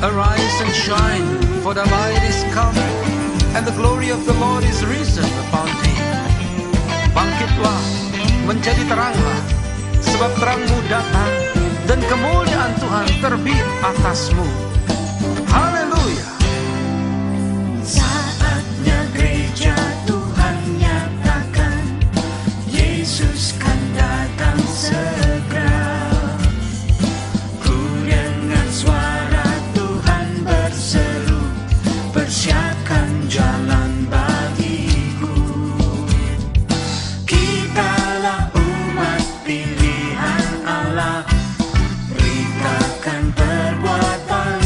Arise and shine, for the light is come, and the glory of the Lord is risen upon thee. Bangkitlah, menjadi teranglah, sebab terangmu datang, dan kemuliaan Tuhan terbit atasmu. Haleluya. Saatnya gereja Tuhan nyatakan, Yesus kan datang segera. Ku dengar suara Tuhan berseru, persiapkan jalan bagiku. Kitalah umat pilihan Allah, beritakan perbuatan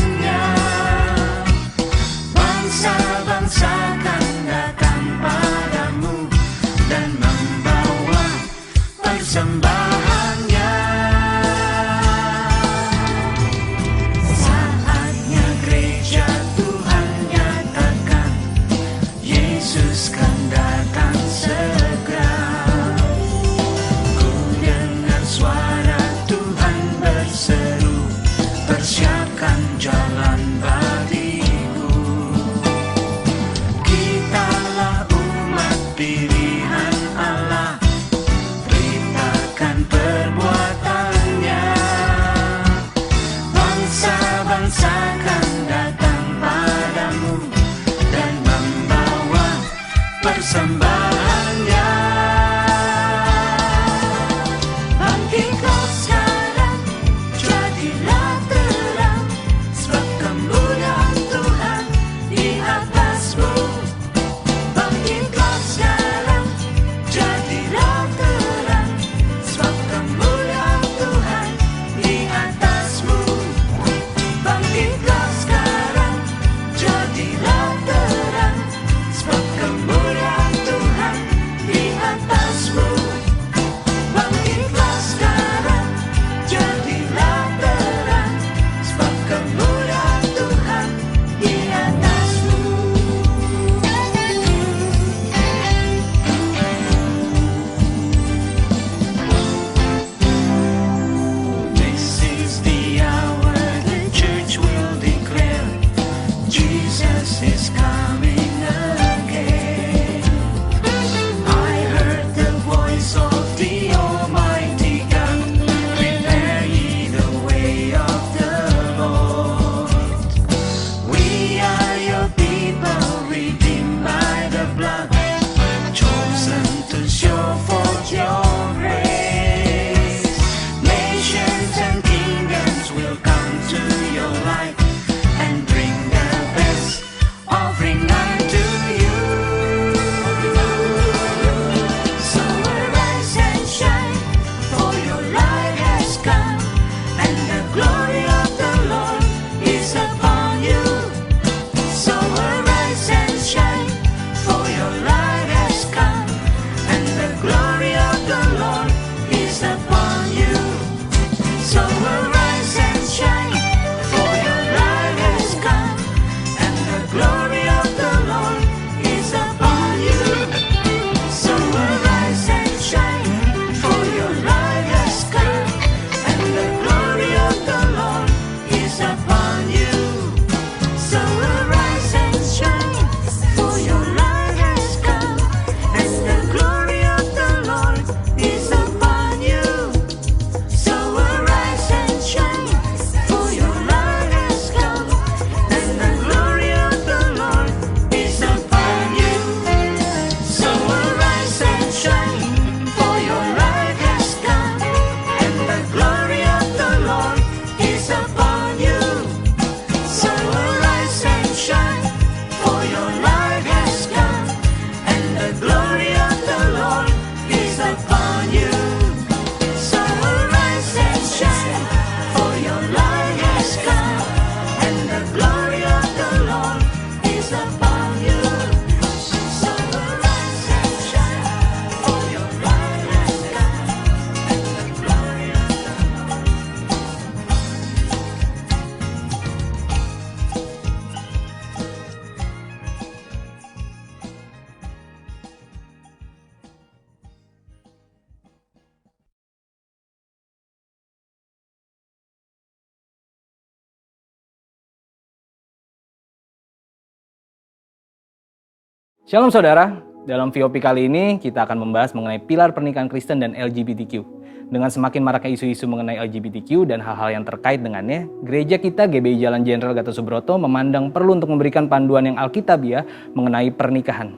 Shalom saudara, dalam VOP kali ini kita akan membahas mengenai pilar pernikahan Kristen dan LGBTQ. Dengan semakin maraknya isu-isu mengenai LGBTQ dan hal-hal yang terkait dengannya, gereja kita GBI Jalan Jenderal Gatot Subroto memandang perlu untuk memberikan panduan yang alkitabiah mengenai pernikahan.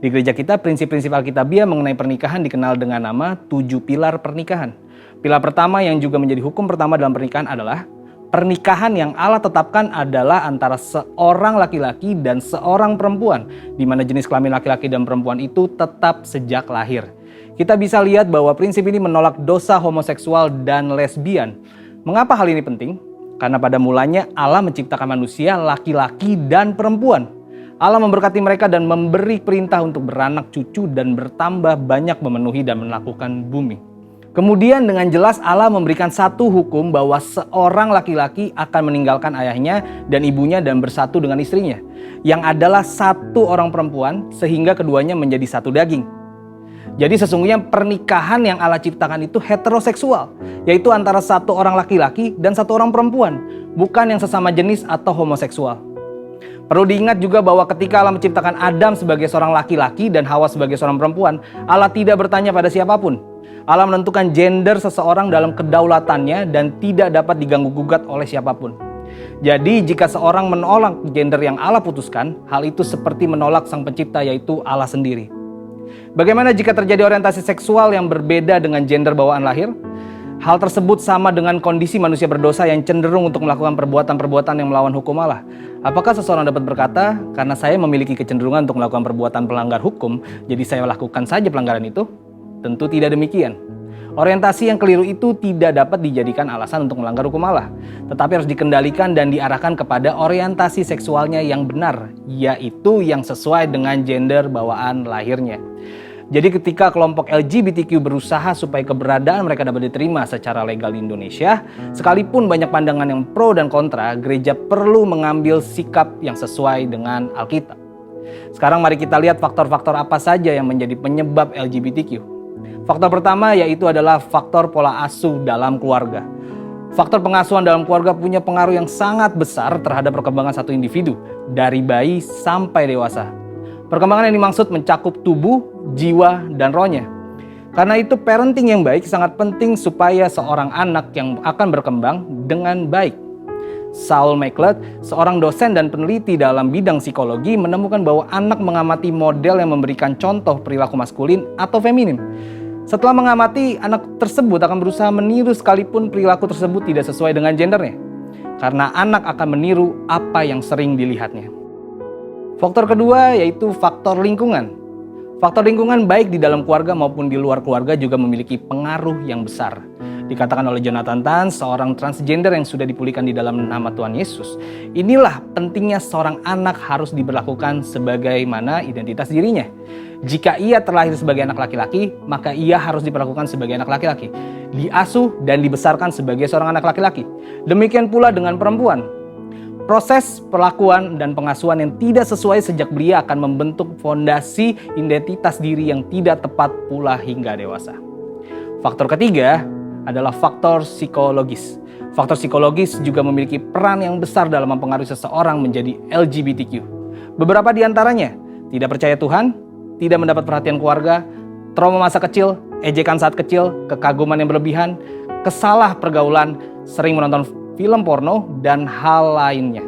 Di gereja kita, prinsip-prinsip alkitabiah mengenai pernikahan dikenal dengan nama 7 pilar pernikahan. Pilar pertama yang juga menjadi hukum pertama dalam pernikahan adalah pernikahan yang Allah tetapkan adalah antara seorang laki-laki dan seorang perempuan, di mana jenis kelamin laki-laki dan perempuan itu tetap sejak lahir. Kita bisa lihat bahwa prinsip ini menolak dosa homoseksual dan lesbian. Mengapa hal ini penting? Karena pada mulanya Allah menciptakan manusia laki-laki dan perempuan. Allah memberkati mereka dan memberi perintah untuk beranak cucu dan bertambah banyak memenuhi dan melakukan bumi. Kemudian dengan jelas Allah memberikan satu hukum bahwa seorang laki-laki akan meninggalkan ayahnya dan ibunya dan bersatu dengan istrinya, yang adalah satu orang perempuan sehingga keduanya menjadi satu daging. Jadi sesungguhnya pernikahan yang Allah ciptakan itu heteroseksual, yaitu antara satu orang laki-laki dan satu orang perempuan, bukan yang sesama jenis atau homoseksual. Perlu diingat juga bahwa ketika Allah menciptakan Adam sebagai seorang laki-laki dan Hawa sebagai seorang perempuan, Allah tidak bertanya pada siapapun. Allah menentukan gender seseorang dalam kedaulatannya dan tidak dapat diganggu-gugat oleh siapapun. Jadi jika seorang menolak gender yang Allah putuskan, hal itu seperti menolak Sang Pencipta, yaitu Allah sendiri. Bagaimana jika terjadi orientasi seksual yang berbeda dengan gender bawaan lahir? Hal tersebut sama dengan kondisi manusia berdosa yang cenderung untuk melakukan perbuatan-perbuatan yang melawan hukum Allah. Apakah seseorang dapat berkata, karena saya memiliki kecenderungan untuk melakukan perbuatan pelanggar hukum, jadi saya lakukan saja pelanggaran itu? Tentu tidak demikian. Orientasi yang keliru itu tidak dapat dijadikan alasan untuk melanggar hukum Allah, tetapi harus dikendalikan dan diarahkan kepada orientasi seksualnya yang benar, yaitu yang sesuai dengan gender bawaan lahirnya. Jadi ketika kelompok LGBTQ berusaha supaya keberadaan mereka dapat diterima secara legal di Indonesia, sekalipun banyak pandangan yang pro dan kontra, gereja perlu mengambil sikap yang sesuai dengan Alkitab. Sekarang mari kita lihat faktor-faktor apa saja yang menjadi penyebab LGBTQ. Faktor pertama yaitu adalah faktor pola asuh dalam keluarga. Faktor pengasuhan dalam keluarga punya pengaruh yang sangat besar terhadap perkembangan satu individu, dari bayi sampai dewasa. Perkembangan yang dimaksud mencakup tubuh, jiwa, dan rohnya. Karena itu parenting yang baik sangat penting supaya seorang anak yang akan berkembang dengan baik. Saul McLeod, seorang dosen dan peneliti dalam bidang psikologi, menemukan bahwa anak mengamati model yang memberikan contoh perilaku maskulin atau feminim. Setelah mengamati, anak tersebut akan berusaha meniru sekalipun perilaku tersebut tidak sesuai dengan gendernya. Karena anak akan meniru apa yang sering dilihatnya. Faktor kedua yaitu faktor lingkungan. Faktor lingkungan baik di dalam keluarga maupun di luar keluarga juga memiliki pengaruh yang besar. Dikatakan oleh Jonathan Tan, seorang transgender yang sudah dipulihkan di dalam nama Tuhan Yesus. Inilah pentingnya seorang anak harus diberlakukan sebagaimana identitas dirinya. Jika ia terlahir sebagai anak laki-laki, maka ia harus diperlakukan sebagai anak laki-laki, diasuh dan dibesarkan sebagai seorang anak laki-laki. Demikian pula dengan perempuan. Proses perlakuan dan pengasuhan yang tidak sesuai sejak belia akan membentuk fondasi identitas diri yang tidak tepat pula hingga dewasa. Faktor ketiga adalah faktor psikologis. Faktor psikologis juga memiliki peran yang besar dalam mempengaruhi seseorang menjadi LGBTQ. Beberapa di antaranya tidak percaya Tuhan, tidak mendapat perhatian keluarga, trauma masa kecil, ejekan saat kecil, kekaguman yang berlebihan, kesalah pergaulan, sering menonton film porno, dan hal lainnya.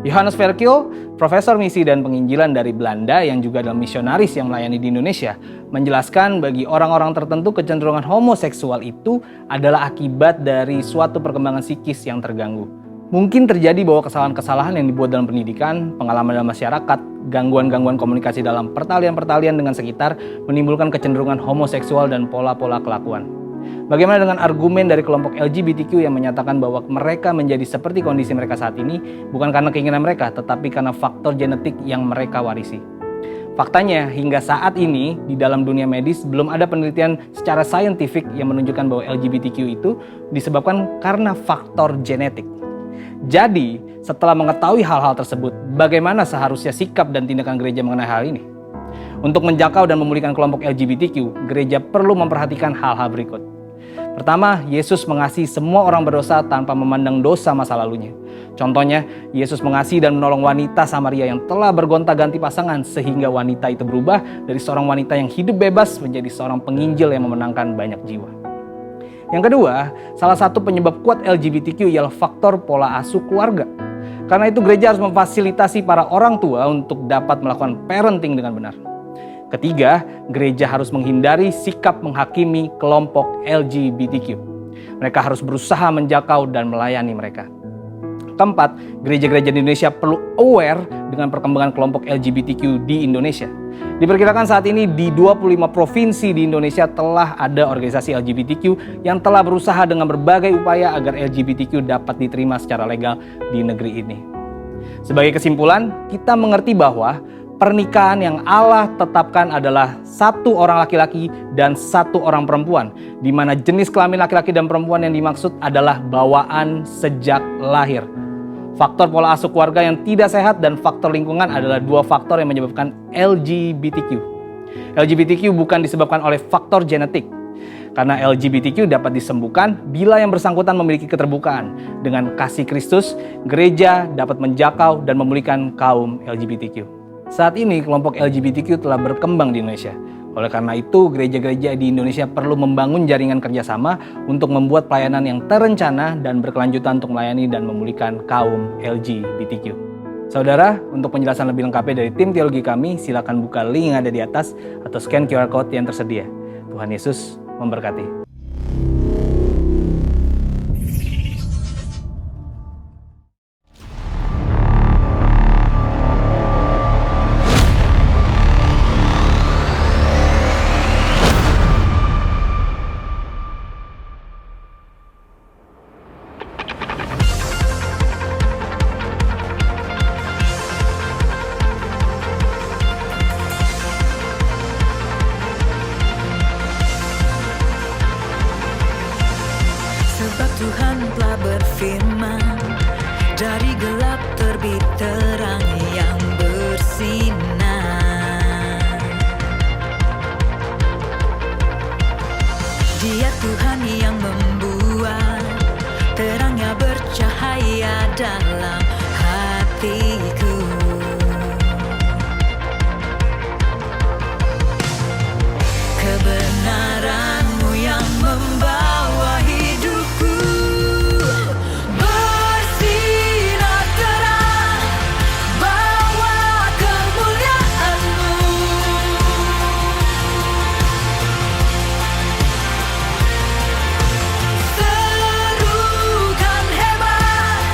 Johannes Verkil, profesor misi dan penginjilan dari Belanda yang juga adalah misionaris yang melayani di Indonesia, menjelaskan bagi orang-orang tertentu kecenderungan homoseksual itu adalah akibat dari suatu perkembangan psikis yang terganggu. Mungkin terjadi bahwa kesalahan-kesalahan yang dibuat dalam pendidikan, pengalaman dalam masyarakat, gangguan-gangguan komunikasi dalam pertalian-pertalian dengan sekitar menimbulkan kecenderungan homoseksual dan pola-pola kelakuan. Bagaimana dengan argumen dari kelompok LGBTQ yang menyatakan bahwa mereka menjadi seperti kondisi mereka saat ini bukan karena keinginan mereka, tetapi karena faktor genetik yang mereka warisi. Faktanya, hingga saat ini di dalam dunia medis belum ada penelitian secara saintifik yang menunjukkan bahwa LGBTQ itu disebabkan karena faktor genetik. Jadi, setelah mengetahui hal-hal tersebut, bagaimana seharusnya sikap dan tindakan gereja mengenai hal ini? Untuk menjangkau dan memulihkan kelompok LGBTQ, gereja perlu memperhatikan hal-hal berikut. Pertama, Yesus mengasihi semua orang berdosa tanpa memandang dosa masa lalunya. Contohnya, Yesus mengasihi dan menolong wanita Samaria yang telah bergonta-ganti pasangan sehingga wanita itu berubah dari seorang wanita yang hidup bebas menjadi seorang penginjil yang memenangkan banyak jiwa. Yang kedua, salah satu penyebab kuat LGBTQ ialah faktor pola asuh keluarga. Karena itu gereja harus memfasilitasi para orang tua untuk dapat melakukan parenting dengan benar. Ketiga, gereja harus menghindari sikap menghakimi kelompok LGBTQ. Mereka harus berusaha menjangkau dan melayani mereka. Keempat, gereja-gereja di Indonesia perlu aware dengan perkembangan kelompok LGBTQ di Indonesia. Diperkirakan saat ini di 25 provinsi di Indonesia telah ada organisasi LGBTQ yang telah berusaha dengan berbagai upaya agar LGBTQ dapat diterima secara legal di negeri ini. Sebagai kesimpulan, kita mengerti bahwa pernikahan yang Allah tetapkan adalah satu orang laki-laki dan satu orang perempuan, di mana jenis kelamin laki-laki dan perempuan yang dimaksud adalah bawaan sejak lahir. Faktor pola asuh keluarga yang tidak sehat dan faktor lingkungan adalah dua faktor yang menyebabkan LGBTQ. LGBTQ bukan disebabkan oleh faktor genetik, karena LGBTQ dapat disembuhkan bila yang bersangkutan memiliki keterbukaan. Dengan kasih Kristus, gereja dapat menjangkau dan memulihkan kaum LGBTQ. Saat ini kelompok LGBTQ telah berkembang di Indonesia. Oleh karena itu, gereja-gereja di Indonesia perlu membangun jaringan kerjasama untuk membuat pelayanan yang terencana dan berkelanjutan untuk melayani dan memulihkan kaum LGBTQ. Saudara, untuk penjelasan lebih lengkapnya dari tim teologi kami, silakan buka link yang ada di atas atau scan QR Code yang tersedia. Tuhan Yesus memberkati. Sebab Tuhan telah berfirman, dari gelap terbit terang yang bersinar. Dia Tuhan yang membuat terangnya bercahaya dalam hatiku. Kebenaran-Mu yang membawa hidupku bersinar terang, bawa kemuliaan-Mu. Serukan hebat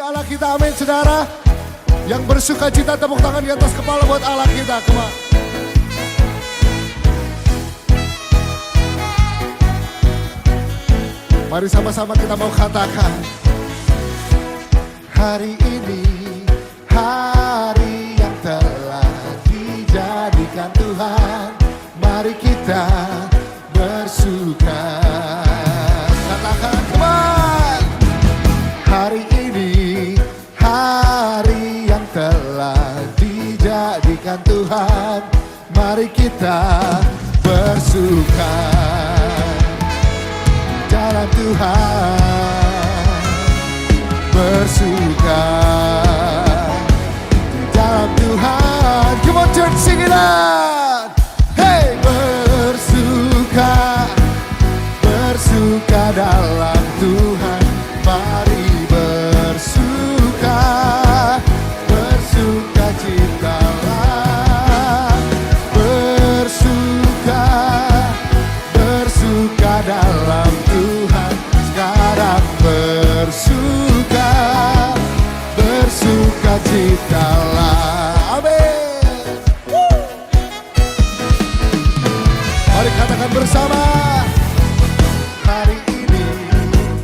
Allah kita, amin saudara. Yang bersuka cita tepuk tangan di atas kepala buat Allah kita, come on. Mari sama-sama kita mau katakan, hari ini hari yang telah dijadikan Tuhan, mari kita bersuka. Katakan, come on. Hari ini hari yang telah dijadikan Tuhan, mari kita bersuka. Jalan Tuhan, bersuka di dalam Tuhan. Come on church, sing it out. Hey, bersuka, bersuka dalam Tuhan. Mari bersuka, bersuka citalah. Bersuka, bersuka dalam Tuhan. Sekarang bersuka, bersuka citalah. Amin. Mari katakan bersama, hari ini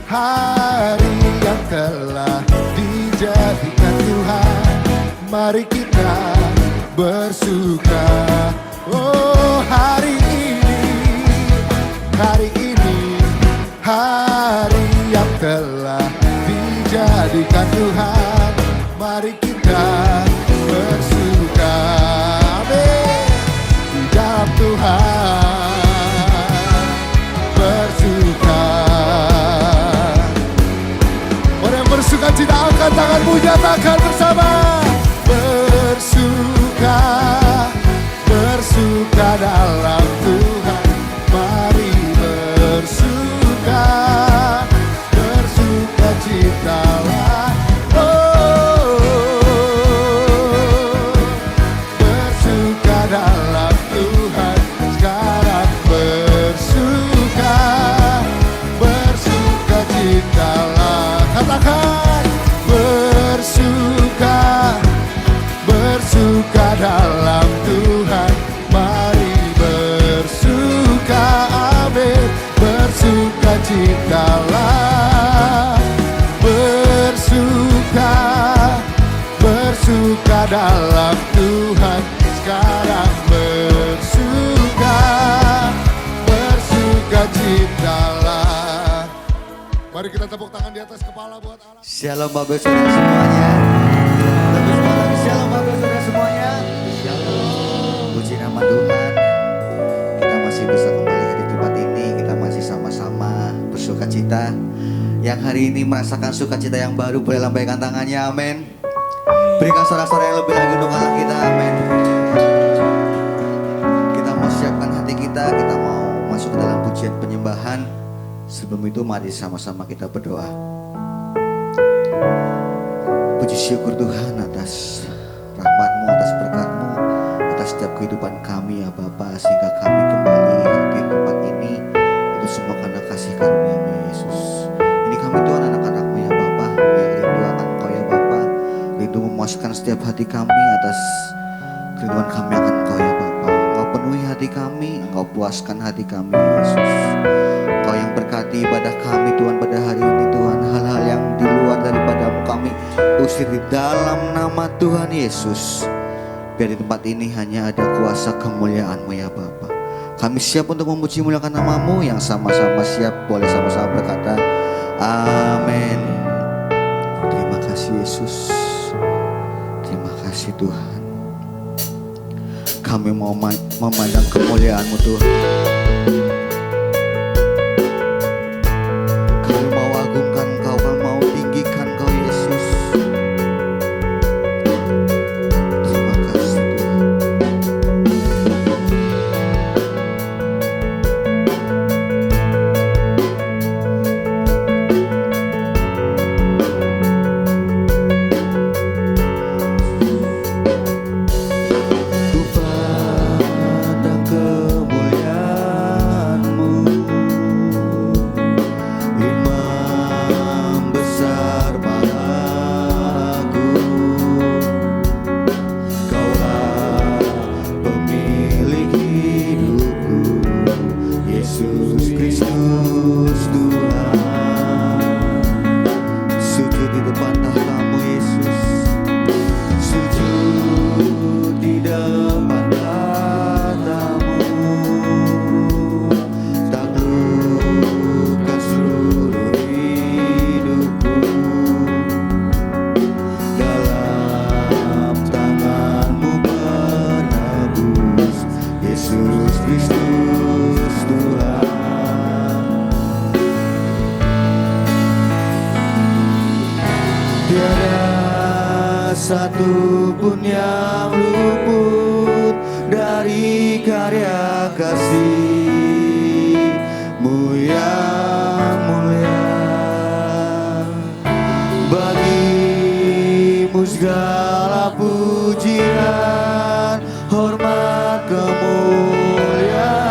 hari yang telah dijadikan Tuhan, mari kita bersuka. Oh, hari ini hari yang telah dijadikan Tuhan, mari kita bersuka. Amin. Di dalam Tuhan bersuka. Orang yang bersuka cita, angkat tanganmu, nyatakan bersama. Bersuka, bersuka dalam Tuhan. Mari bersuka, bersuka citalah. Oh, bersuka dalam Tuhan. Sekarang bersuka, bersuka citalah. Katakan, bersuka, bersuka dalam Tuhan. Mari bersuka, amin. Bersuka citalah. Bersuka, bersuka dalam Tuhan. Sekarang bersuka, bersuka citalah. Mari kita tepuk tangan di atas kepala buat Allah. Shalom Bapak Saudara semuanya. Bapak Saudara, shalom Bapak Saudara semuanya. Shalom. Puji nama Tuhan. Kita masih bisa kembali di tempat ini. Kita masih sama-sama bersuka cita. Yang hari ini merasakan sukacita yang baru, boleh lambaikan tangannya, amin. Berikan sorak-sorak yang lebih lagi untuk Allah kita, amin. Kita mau siapkan hati kita mau masuk ke dalam pujian penyembahan. Sebelum itu mari sama-sama kita berdoa. Puji syukur Tuhan atas rahmat-Mu, atas berkat-Mu, atas setiap kehidupan kami ya Bapa, sehingga kami kembali di tempat ini. Itu semua karena kasih karunia-Mu ya Yesus. Ini kami Tuhan anak-anak-Mu ya Bapa, yang rindu akan Engkau ya Bapa, rindu memuaskan setiap hati kami atas kerinduan kami akan Engkau ya Bapa. Engkau penuhi hati kami, Engkau puaskan hati kami ya Yesus. Engkau yang berkati ibadah kami Tuhan pada hari ini Tuhan. Hal-hal yang di luar daripada-Mu kami usir di dalam nama Tuhan Yesus. Biar di tempat ini hanya ada kuasa kemuliaan-Mu ya Bapa. Kami siap untuk memuji muliakan nama-Mu. Yang sama-sama siap boleh sama-sama berkata amin. Terima kasih Yesus. Terima kasih Tuhan. Kami mau memandang kemuliaan-Mu Tuhan. Kami mau agungkan Engkau, kami mau tinggikan Engkau Yesus. Terima kasih Tuhan. Ku pandang kemuliaan Tiada satu pun yang luput dari karya kasih-Mu yang mulia. Bagimu segala pujian, hormat, kemuliaan.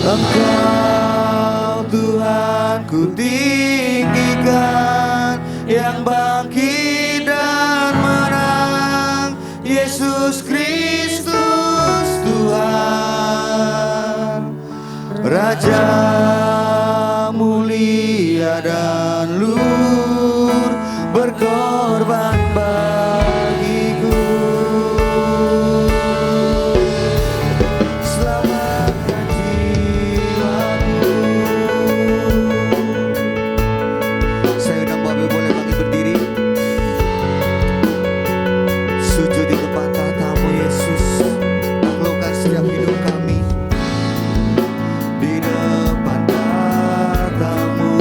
Engkau Tuhan ku tinggikan, yang bangkit dan menang, Yesus Kristus Tuhan, Raja mulia dan luhur, berkorban bagiku. Selamatkan jiwaku. Saya undang Bapak boleh kami berdiri, sujud di depan tahta-Mu Yesus, taklukkan setiap hidup kami di depan tahta-Mu.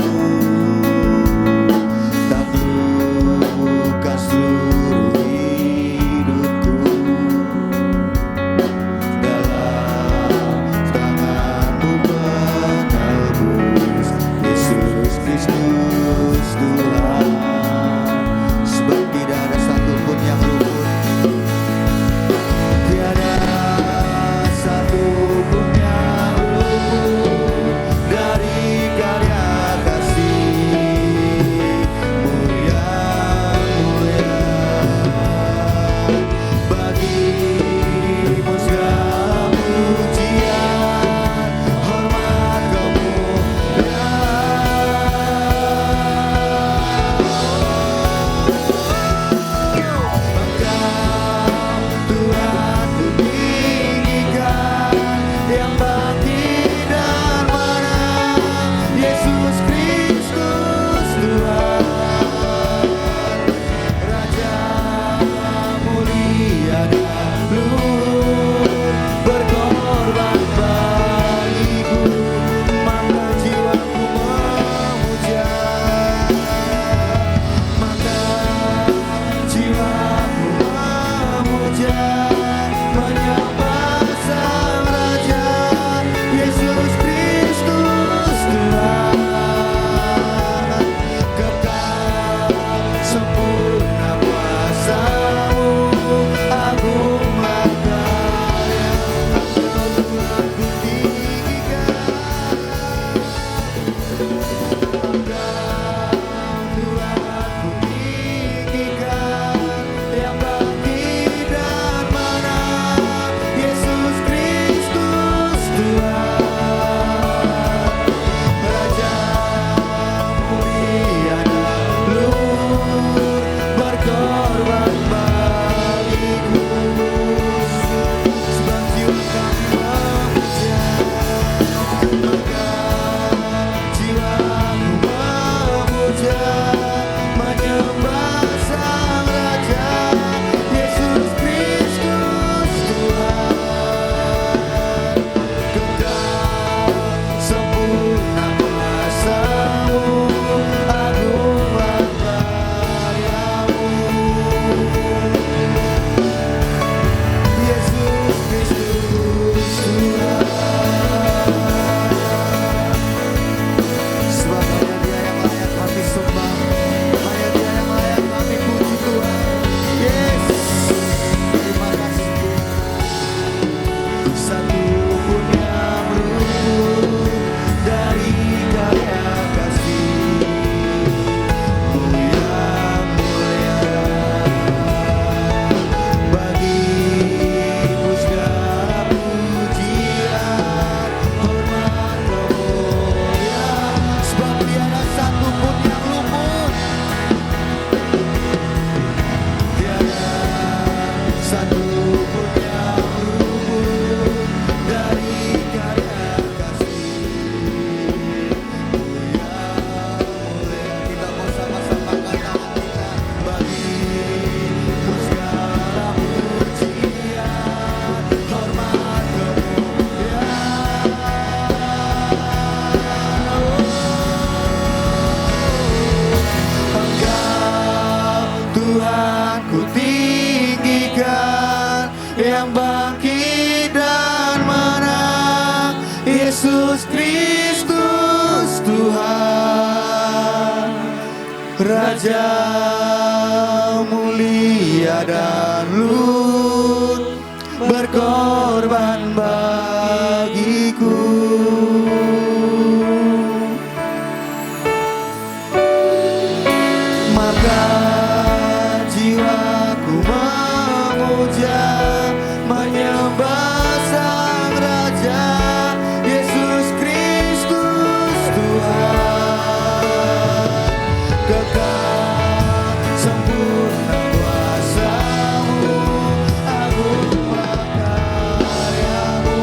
Yesus Kristus Tuhan, Raja mulia dan lut, berkorban bagiku. Maka jiwaku memuja, menyembah Sang Raja, Yesus Kristus Tuhan. Kekal sempurna kuasa-Mu, agunglah karya-Mu.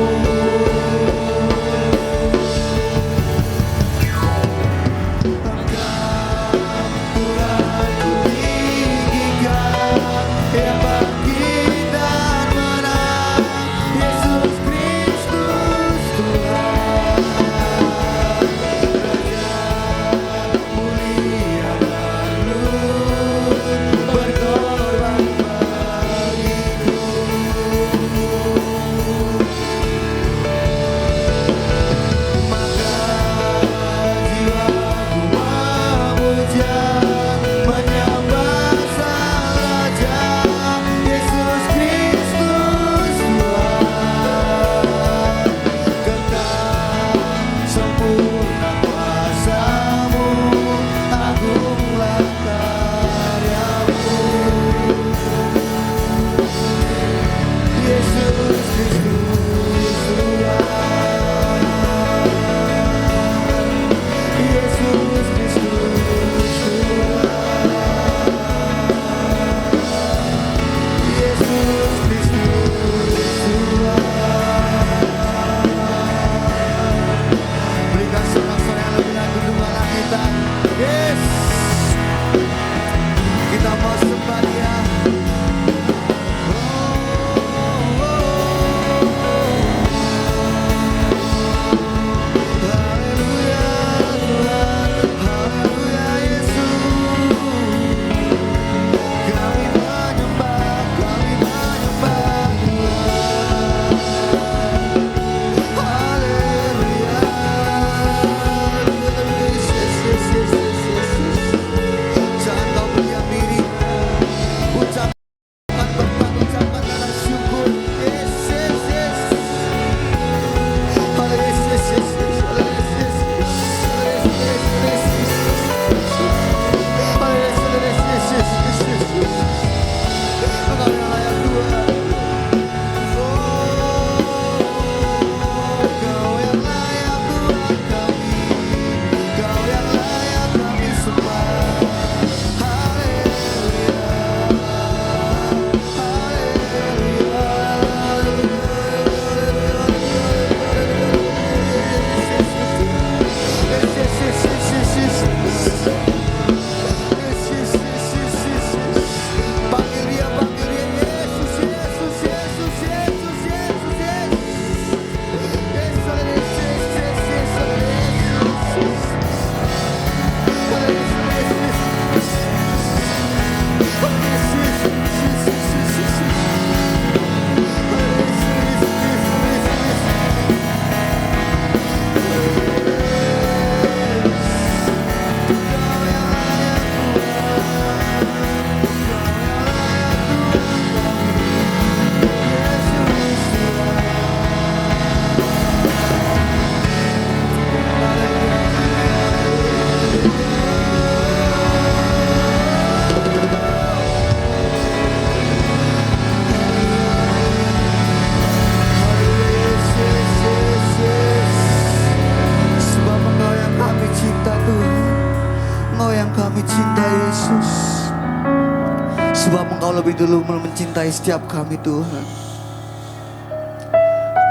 lebih dulu mencintai setiap kami Tuhan.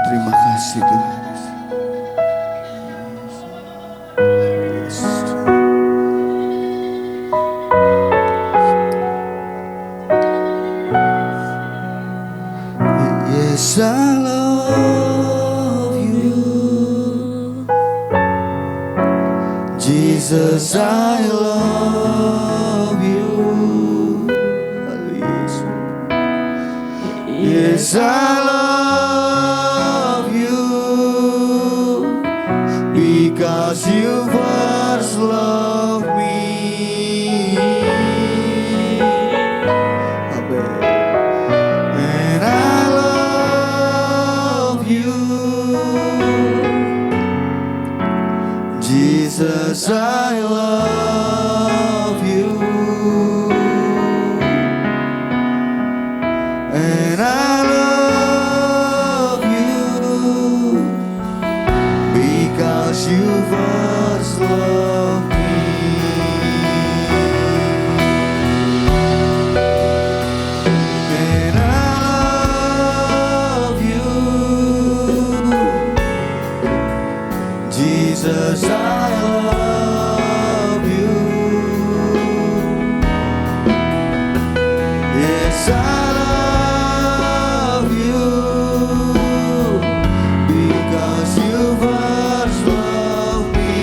Terima kasih Tuhan. Yes, I love you, Jesus, I love you. Yes, I love you, because you first loved me. Amen. And I love you, Jesus, I love you. And I love you because you first loved me. And I love you, Jesus, I love you. Yes, I love you because you first loved me.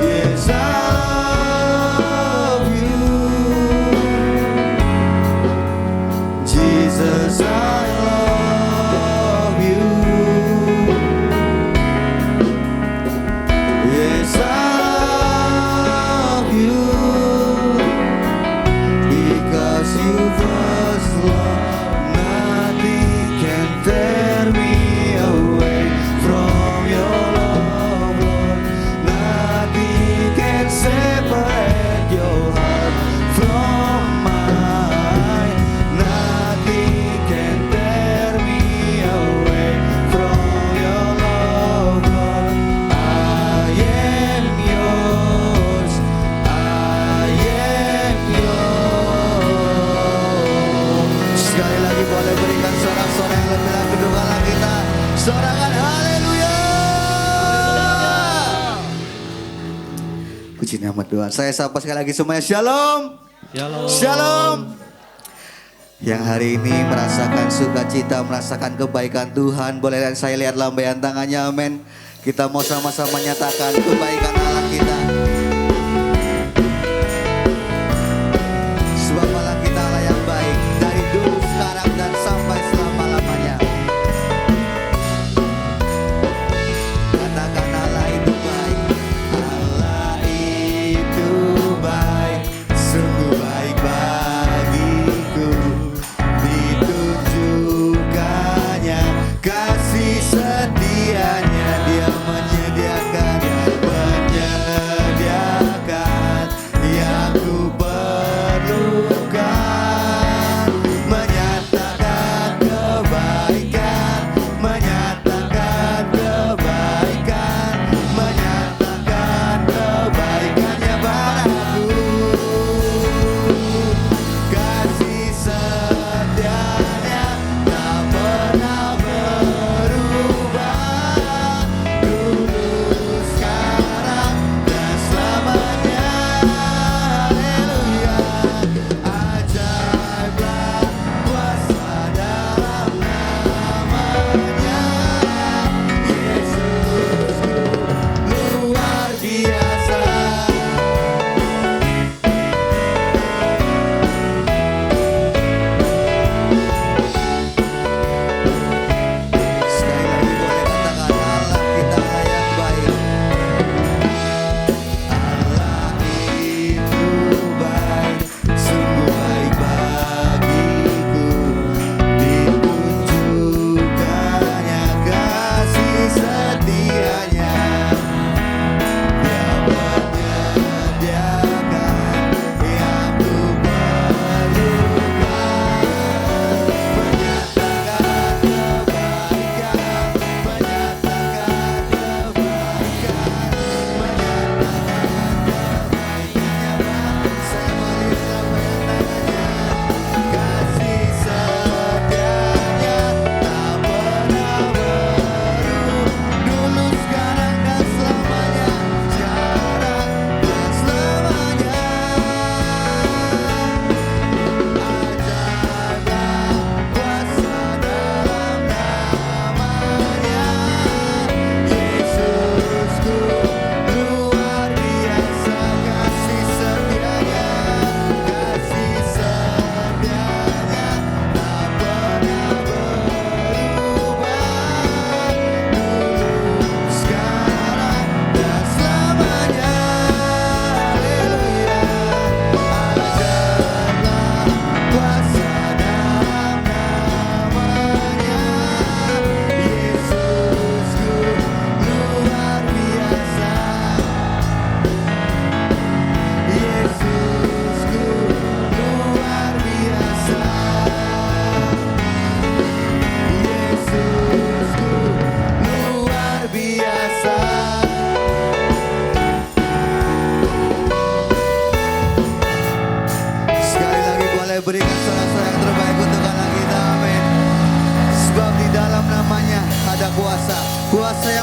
Yes, I love you, Jesus, I love you. Yes, I love you because you first loved. Nothing can tear me away from your love, Lord. Nothing can separate your heart from mine. Nothing can tear me away from your love, Lord. I am yours, I am yours. Sekali lagi boleh berikan sorak-sorai yang lebih lagi kedua kita. Sorakan haleluya. Puji nama Tuhan. Saya sapa sekali lagi semuanya. Shalom. Shalom. Yang hari ini merasakan sukacita, merasakan kebaikan Tuhan, boleh dan saya lihat lambaian tangannya, amin. Kita mau sama-sama nyatakan kebaikan Allah kita. Sebab Allah kita Allah yang baik, dari dulu, sekarang, dan sampai selama-lamanya. Katakan Allah itu baik. Allah itu baik, sungguh baik bagiku. Ditunjukkannya kasih setianya, Dia menyediakan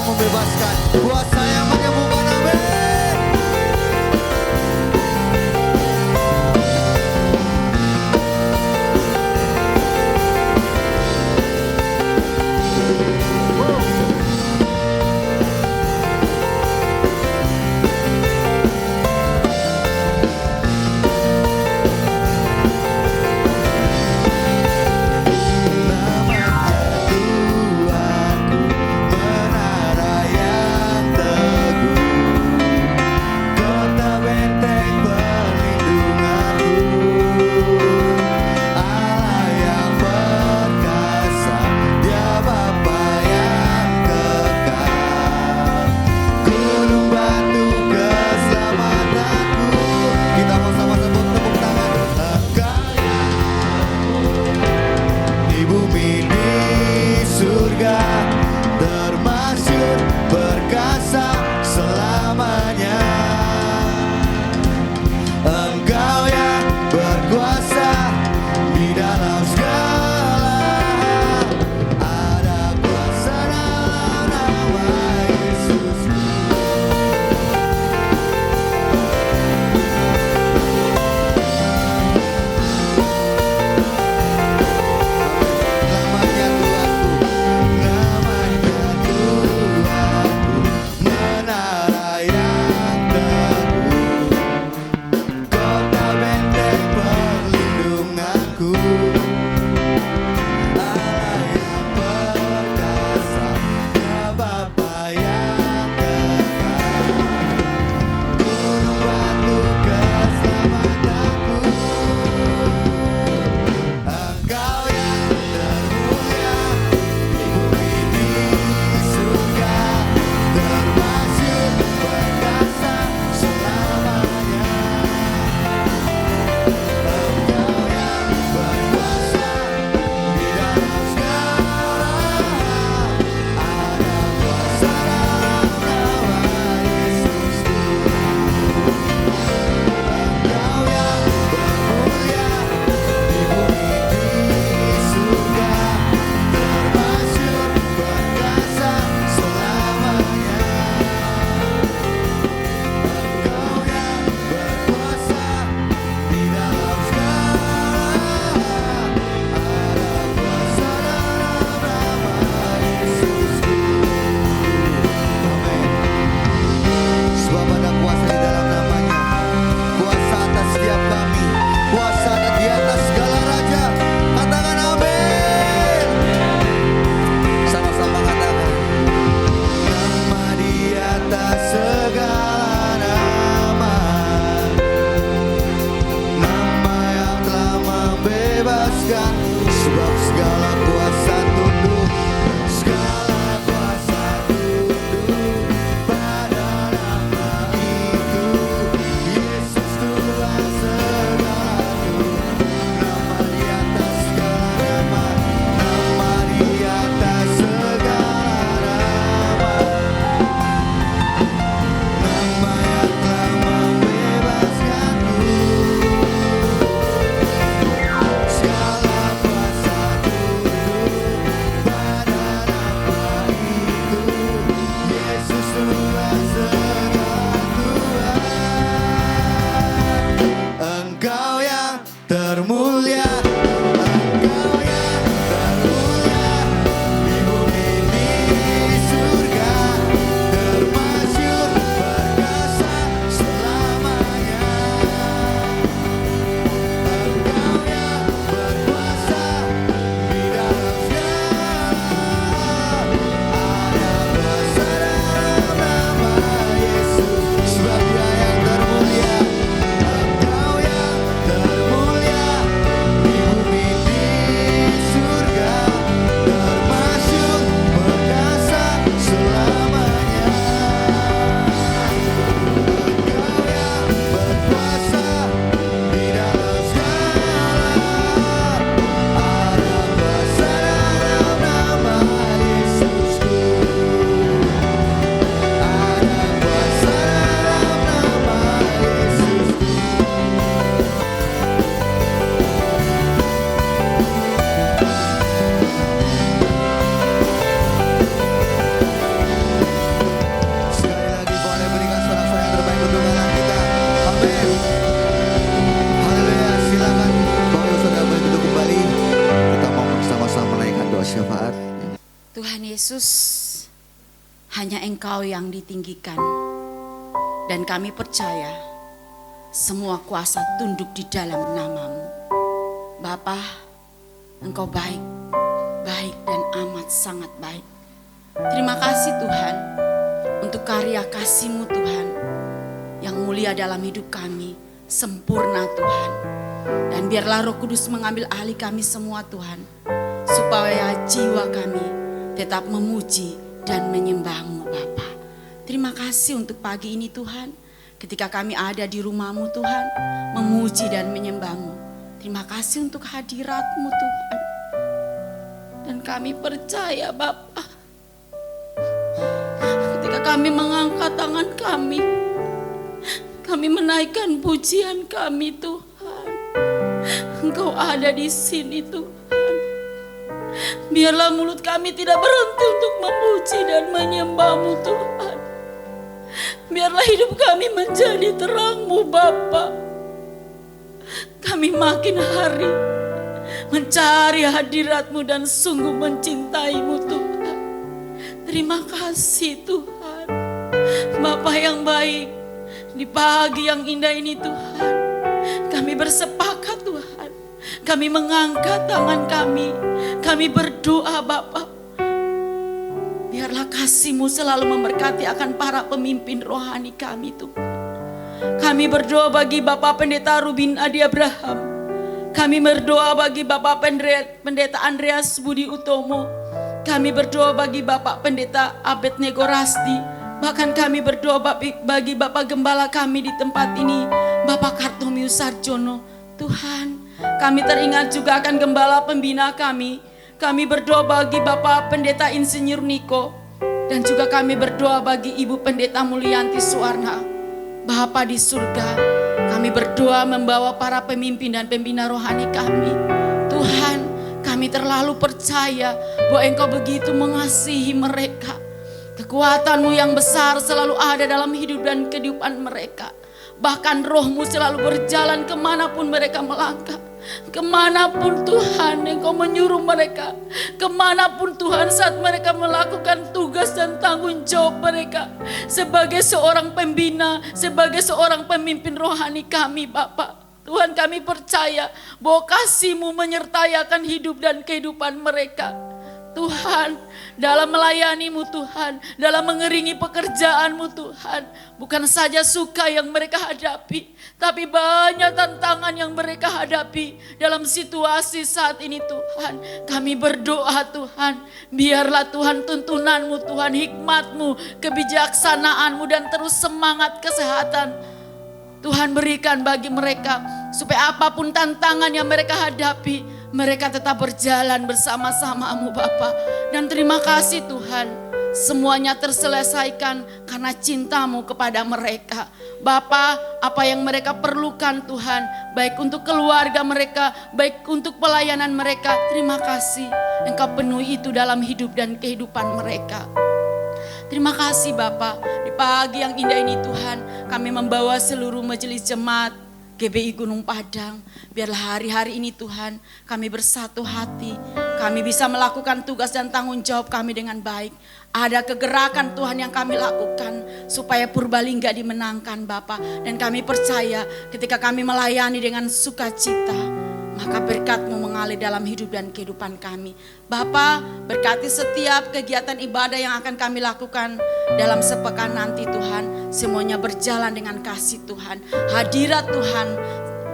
yang membebaskan, kuasa yang menyembuhkan. Amin. Tuhanku menara yang doa syafaat. Tuhan Yesus, hanya Engkau yang ditinggikan. Dan kami percaya semua kuasa tunduk di dalam nama-Mu. Bapa, Engkau baik, baik dan amat sangat baik. Terima kasih Tuhan untuk karya kasih-Mu Tuhan yang mulia dalam hidup kami, sempurna Tuhan. Dan biarlah Roh Kudus mengambil alih kami semua Tuhan, supaya jiwa kami tetap memuji dan menyembah-Mu Bapa. Terima kasih untuk pagi ini Tuhan, ketika kami ada di rumah-Mu Tuhan, memuji dan menyembah-Mu. Terima kasih untuk hadirat-Mu Tuhan. Dan kami percaya Bapa, ketika kami mengangkat tangan kami menaikkan pujian kami Tuhan. Engkau ada di sini Tuhan. Biarlah mulut kami tidak berhenti untuk memuji dan menyembah-Mu Tuhan. Biarlah hidup kami menjadi terang-Mu Bapa. Kami makin hari mencari hadirat-Mu dan sungguh mencintai-Mu Tuhan. Terima kasih Tuhan. Bapa yang baik, di pagi yang indah ini Tuhan, kami bersepakat Tuhan. Kami mengangkat tangan kami berdoa Bapa. Biarlah kasih-Mu selalu memberkati akan para pemimpin rohani kami Tuhan. Kami berdoa bagi Bapak Pendeta Rubin Adi Abraham. Kami berdoa bagi Bapak Pendeta Andreas Budi Utomo. Kami berdoa bagi Bapak Pendeta Abednego Rasdi. Bahkan kami berdoa bagi Bapak Gembala kami di tempat ini, Bapak Kartomius Sarjono. Tuhan, kami teringat juga akan Gembala pembina kami. Kami berdoa bagi Bapak Pendeta Insinyur Niko. Dan juga kami berdoa bagi Ibu Pendeta Mulyanti Suwarna. Bapa di surga, kami berdoa membawa para pemimpin dan pembina rohani kami. Tuhan, kami terlalu percaya bahwa Engkau begitu mengasihi mereka. Kekuatan-Mu yang besar selalu ada dalam hidup dan kehidupan mereka. Bahkan Roh-Mu selalu berjalan kemanapun mereka melangkah. Kemanapun Tuhan Engkau menyuruh mereka. Kemanapun Tuhan saat mereka melakukan tugas dan tanggung jawab mereka. Sebagai seorang pembina, sebagai seorang pemimpin rohani kami Bapa. Tuhan, kami percaya bahwa kasih-Mu menyertai akan hidup dan kehidupan mereka. Tuhan, dalam melayani-Mu Tuhan, dalam mengiringi pekerjaan-Mu Tuhan, bukan saja suka yang mereka hadapi, tapi banyak tantangan yang mereka hadapi dalam situasi saat ini Tuhan. Kami berdoa Tuhan, biarlah Tuhan tuntunan-Mu Tuhan, hikmat-Mu, kebijaksanaan-Mu dan terus semangat kesehatan Tuhan berikan bagi mereka, supaya apapun tantangan yang mereka hadapi, mereka tetap berjalan bersama-sama-Mu Bapa. Dan terima kasih Tuhan, semuanya terselesaikan karena cinta-Mu kepada mereka. Bapa, apa yang mereka perlukan Tuhan, baik untuk keluarga mereka, baik untuk pelayanan mereka, terima kasih Engkau penuhi itu dalam hidup dan kehidupan mereka. Terima kasih Bapa, di pagi yang indah ini Tuhan, kami membawa seluruh majelis jemaat GBI Gunung Padang. Biarlah hari-hari ini Tuhan, kami bersatu hati, kami bisa melakukan tugas dan tanggung jawab kami dengan baik. Ada kegerakan Tuhan yang kami lakukan supaya Purbalingga dimenangkan Bapa. Dan kami percaya ketika kami melayani dengan sukacita, maka berkat-Mu mengalir dalam hidup dan kehidupan kami. Bapa, berkati setiap kegiatan ibadah yang akan kami lakukan dalam sepekan nanti Tuhan. Semuanya berjalan dengan kasih Tuhan. Hadirat Tuhan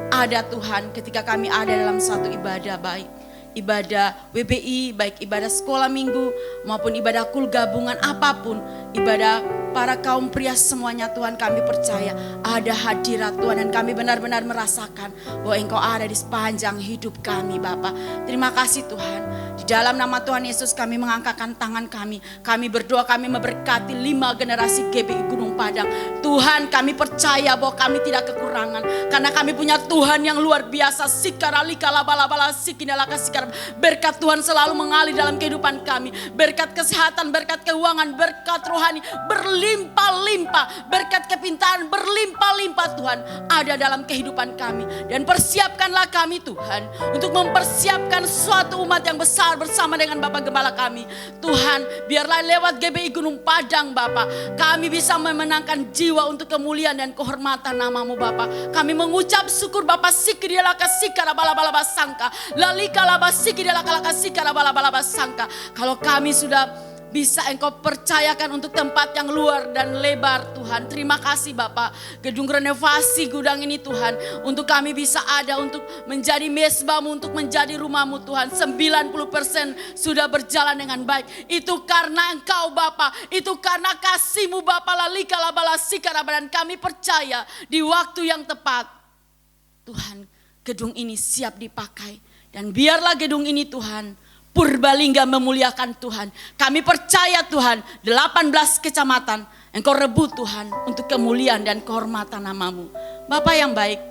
ada Tuhan ketika kami ada dalam satu ibadah, baik ibadah WBI, baik ibadah sekolah minggu maupun ibadah kul gabungan, apapun ibadah para kaum pria semuanya Tuhan, kami percaya ada hadirat Tuhan. Dan kami benar-benar merasakan bahwa Engkau ada di sepanjang hidup kami Bapa. Terima kasih Tuhan. Di dalam nama Tuhan Yesus kami mengangkatkan tangan kami. Kami berdoa, kami memberkati 5 generasi GBI Gunung Padang. Tuhan, kami percaya bahwa kami tidak kekurangan, karena kami punya Tuhan yang luar biasa. Sikaralika labalabala sikinalaka sikar. Berkat Tuhan selalu mengalir dalam kehidupan kami. Berkat kesehatan, berkat keuangan, berkat rohani berlimpah-limpah, berkat kepintaran berlimpah-limpah Tuhan ada dalam kehidupan kami. Dan persiapkanlah kami Tuhan untuk mempersiapkan suatu umat yang besar besar bersama dengan Bapak Gembala kami. Tuhan, biarlah lewat GBI Gunung Padang Bapak, kami bisa memenangkan jiwa untuk kemuliaan dan kehormatan nama-Mu Bapak. Kami mengucap syukur Bapak, sikiriala kasikara bala-bala sangka, lalika laba sikiriala kalakasikara bala-bala sangka. Kalau kami sudah bisa Engkau percayakan untuk tempat yang luar dan lebar Tuhan. Terima kasih Bapak. Gedung renovasi gudang ini Tuhan, untuk kami bisa ada untuk menjadi mesbah-Mu, untuk menjadi rumah-Mu Tuhan. 90% sudah berjalan dengan baik. Itu karena Engkau Bapak, itu karena kasih-Mu Bapak. Lalika labala sikara, dan kami percaya di waktu yang tepat Tuhan, gedung ini siap dipakai. Dan biarlah gedung ini Tuhan, Purbalingga memuliakan Tuhan. Kami percaya Tuhan, 18 kecamatan Engkau rebut Tuhan untuk kemuliaan dan kehormatan nama-Mu. Bapak yang baik,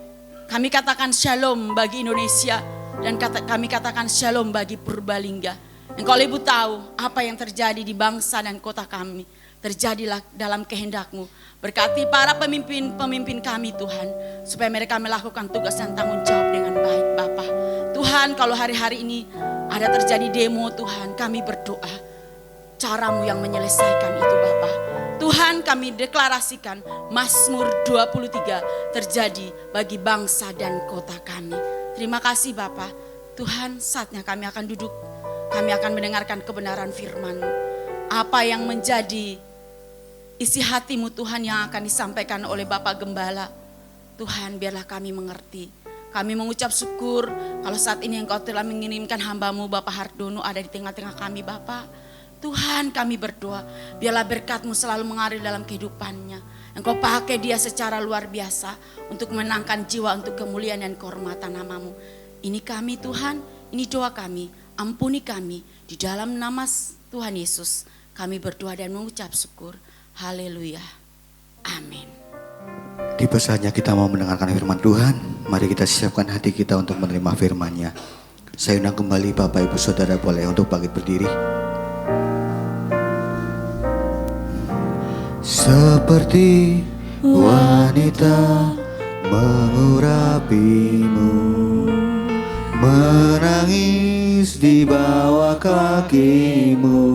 kami katakan shalom bagi Indonesia dan kami katakan shalom bagi Purbalingga. Engkau lebih tahu apa yang terjadi di bangsa dan kota kami. Terjadilah dalam kehendak-Mu. Berkati para pemimpin kami Tuhan, supaya mereka melakukan tugas dan tanggung jawab dengan baik Bapak. Tuhan, kalau hari-hari ini ada terjadi demo Tuhan, kami berdoa cara-Mu yang menyelesaikan itu Bapak. Tuhan, kami deklarasikan Mazmur 23 terjadi bagi bangsa dan kota kami. Terima kasih Bapak. Tuhan, saatnya kami akan duduk, kami akan mendengarkan kebenaran firman-Mu. Apa yang menjadi isi hati-Mu Tuhan yang akan disampaikan oleh Bapak Gembala, Tuhan biarlah kami mengerti. Kami mengucap syukur kalau saat ini Engkau telah mengirimkan hamba-Mu Bapak Hardono ada di tengah-tengah kami Bapak. Tuhan, kami berdoa biarlah berkat-Mu selalu mengalir dalam kehidupannya. Engkau pakai dia secara luar biasa untuk menangkan jiwa untuk kemuliaan dan kehormatan nama-Mu. Ini kami Tuhan, ini doa kami, ampuni kami di dalam nama Tuhan Yesus. Kami berdoa dan mengucap syukur. Haleluya. Amin. Di pesannya kita mau mendengarkan firman Tuhan. Mari kita siapkan hati kita untuk menerima firman-Nya. Saya undang kembali Bapak Ibu Saudara boleh untuk bangkit berdiri. Seperti wanita mengurapimu, menangis di bawah kakimu.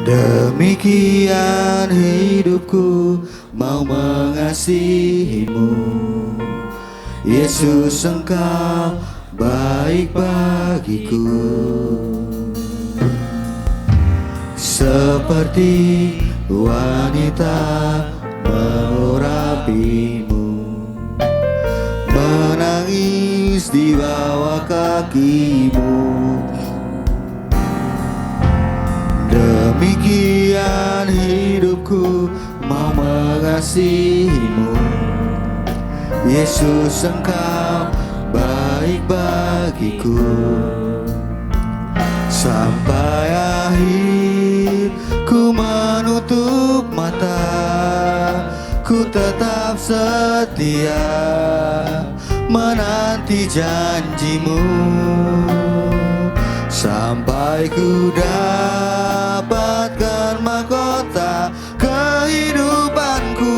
Demikian hidupku mau mengasihimu. Yesus, Engkau baik bagiku. Seperti wanita mengurapimu, menangis di bawah kakimu. Demikian hidupku mau mengasihimu. Yesus, Engkau baik bagiku. Sampai akhir ku menutup mata, ku tetap setia menanti janji-Mu. Sampai ku dapatkan mahkota kehidupanku,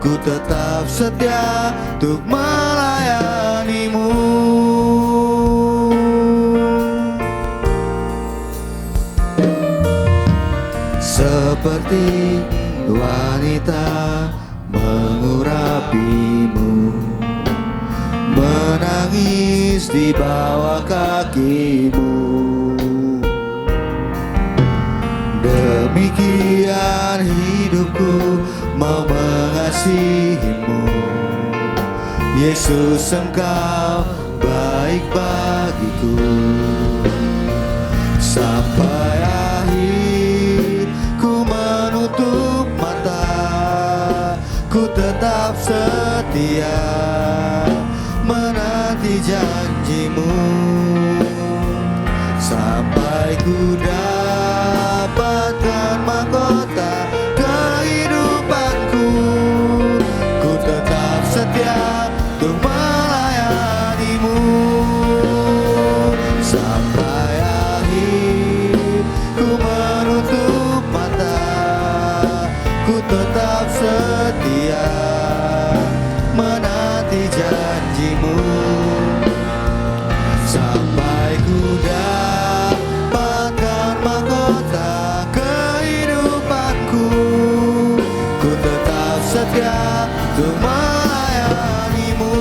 ku tetap setia untuk melayani-Mu. Seperti wanita mengurapimu, menangis di bawah kakimu. Demikian hidupku mau mengasihimu. Yesus, Engkau baik bagiku. Sampai akhir ku menutup mata, ku tetap setia menanti janji-Mu. Sampai ku dapatkan mahkota kehidupanku, ku tetap setia untuk melayani-Mu. Sampai akhir ku menutup mata, ku tetap setia menanti janji-Mu. ku dapatkan mahkota kehidupanku, ku tetap setia untuk melayanimu.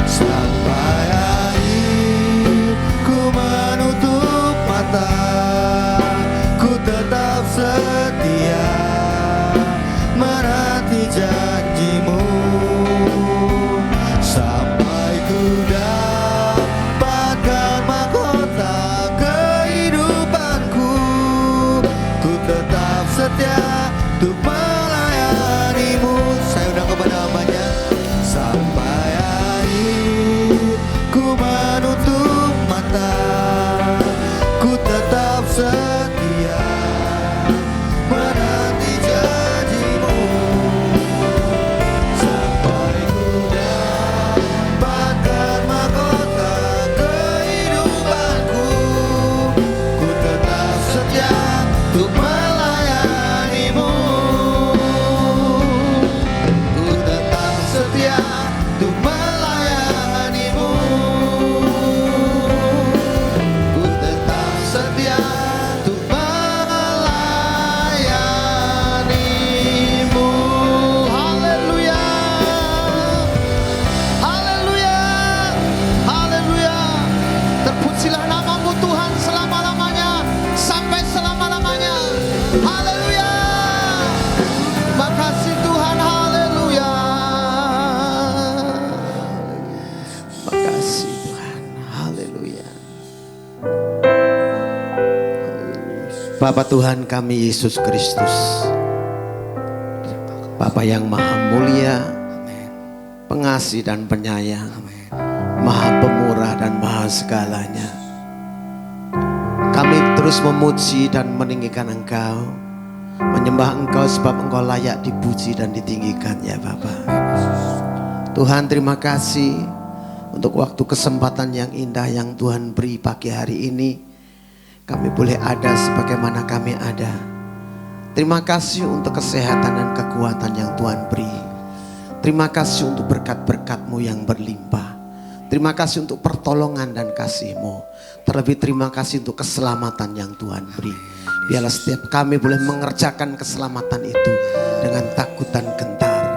Sampai akhir ku menutup mata, ku tetap setia menanti janjimu. Sampai ku dapatkan mahkota kehidupanku, ku tetap setia untuk melayanimu. Saya undang kepada namanya. Sampai akhir ku menutup mata, ku tetap setia menanti janjimu. Sampai ku dapatkan mahkota kehidupanku, ku tetap setia untuk melayanimu. Ku tetap setia untuk melayanimu. Ku tetap setia untuk melayanimu. Haleluya, haleluya, haleluya. Terpujilah namamu Tuhan selama-lamanya, sampai selama-lamanya. Haleluya. Makasih Tuhan, haleluya. Makasih Tuhan, haleluya. Bapa Tuhan kami Yesus Kristus, Bapa yang maha mulia, pengasih dan penyayang, maha pemurah dan maha segalanya. Kami terus memuji dan meninggikan Engkau, menyembah Engkau sebab Engkau layak dipuji dan ditinggikan ya Bapa. Tuhan terima kasih untuk waktu kesempatan yang indah yang Tuhan beri pagi hari ini. Kami boleh ada sebagaimana kami ada. Terima kasih untuk kesehatan dan kekuatan yang Tuhan beri. Terima kasih untuk berkat-berkat-Mu yang berlimpah. Terima kasih untuk pertolongan dan kasih-Mu. Terlebih terima kasih untuk keselamatan yang Tuhan beri. Biarlah setiap kami boleh mengerjakan keselamatan itu dengan takut dan gentar.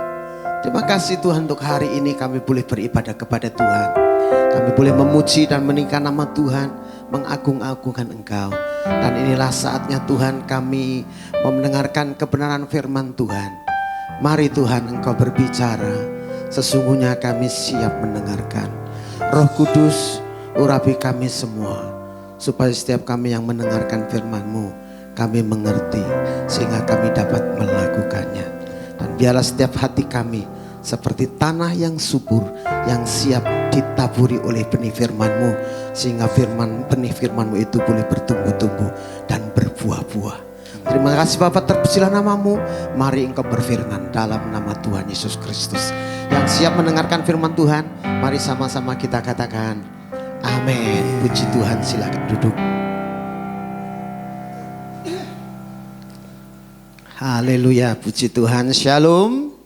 Terima kasih Tuhan untuk hari ini kami boleh beribadah kepada Tuhan. Kami boleh memuji dan meninggikan nama Tuhan, mengagung-agungkan Engkau. Dan inilah saatnya Tuhan kami mendengarkan kebenaran firman Tuhan. Mari Tuhan Engkau berbicara, sesungguhnya kami siap mendengarkan. Roh Kudus urapi kami semua, supaya setiap kami yang mendengarkan firman-Mu, kami mengerti sehingga kami dapat melakukannya. Dan biarlah setiap hati kami seperti tanah yang subur yang siap ditaburi oleh benih firman-Mu, sehingga benih firman-Mu itu boleh bertumbuh-tumbuh dan berbuah-buah. Terima kasih Bapa, terpujilah namamu. Mari Engkau berfirman dalam nama Tuhan Yesus Kristus. Yang siap mendengarkan firman Tuhan, mari sama-sama kita katakan amin. Puji Tuhan, silakan duduk. Haleluya, puji Tuhan. Shalom.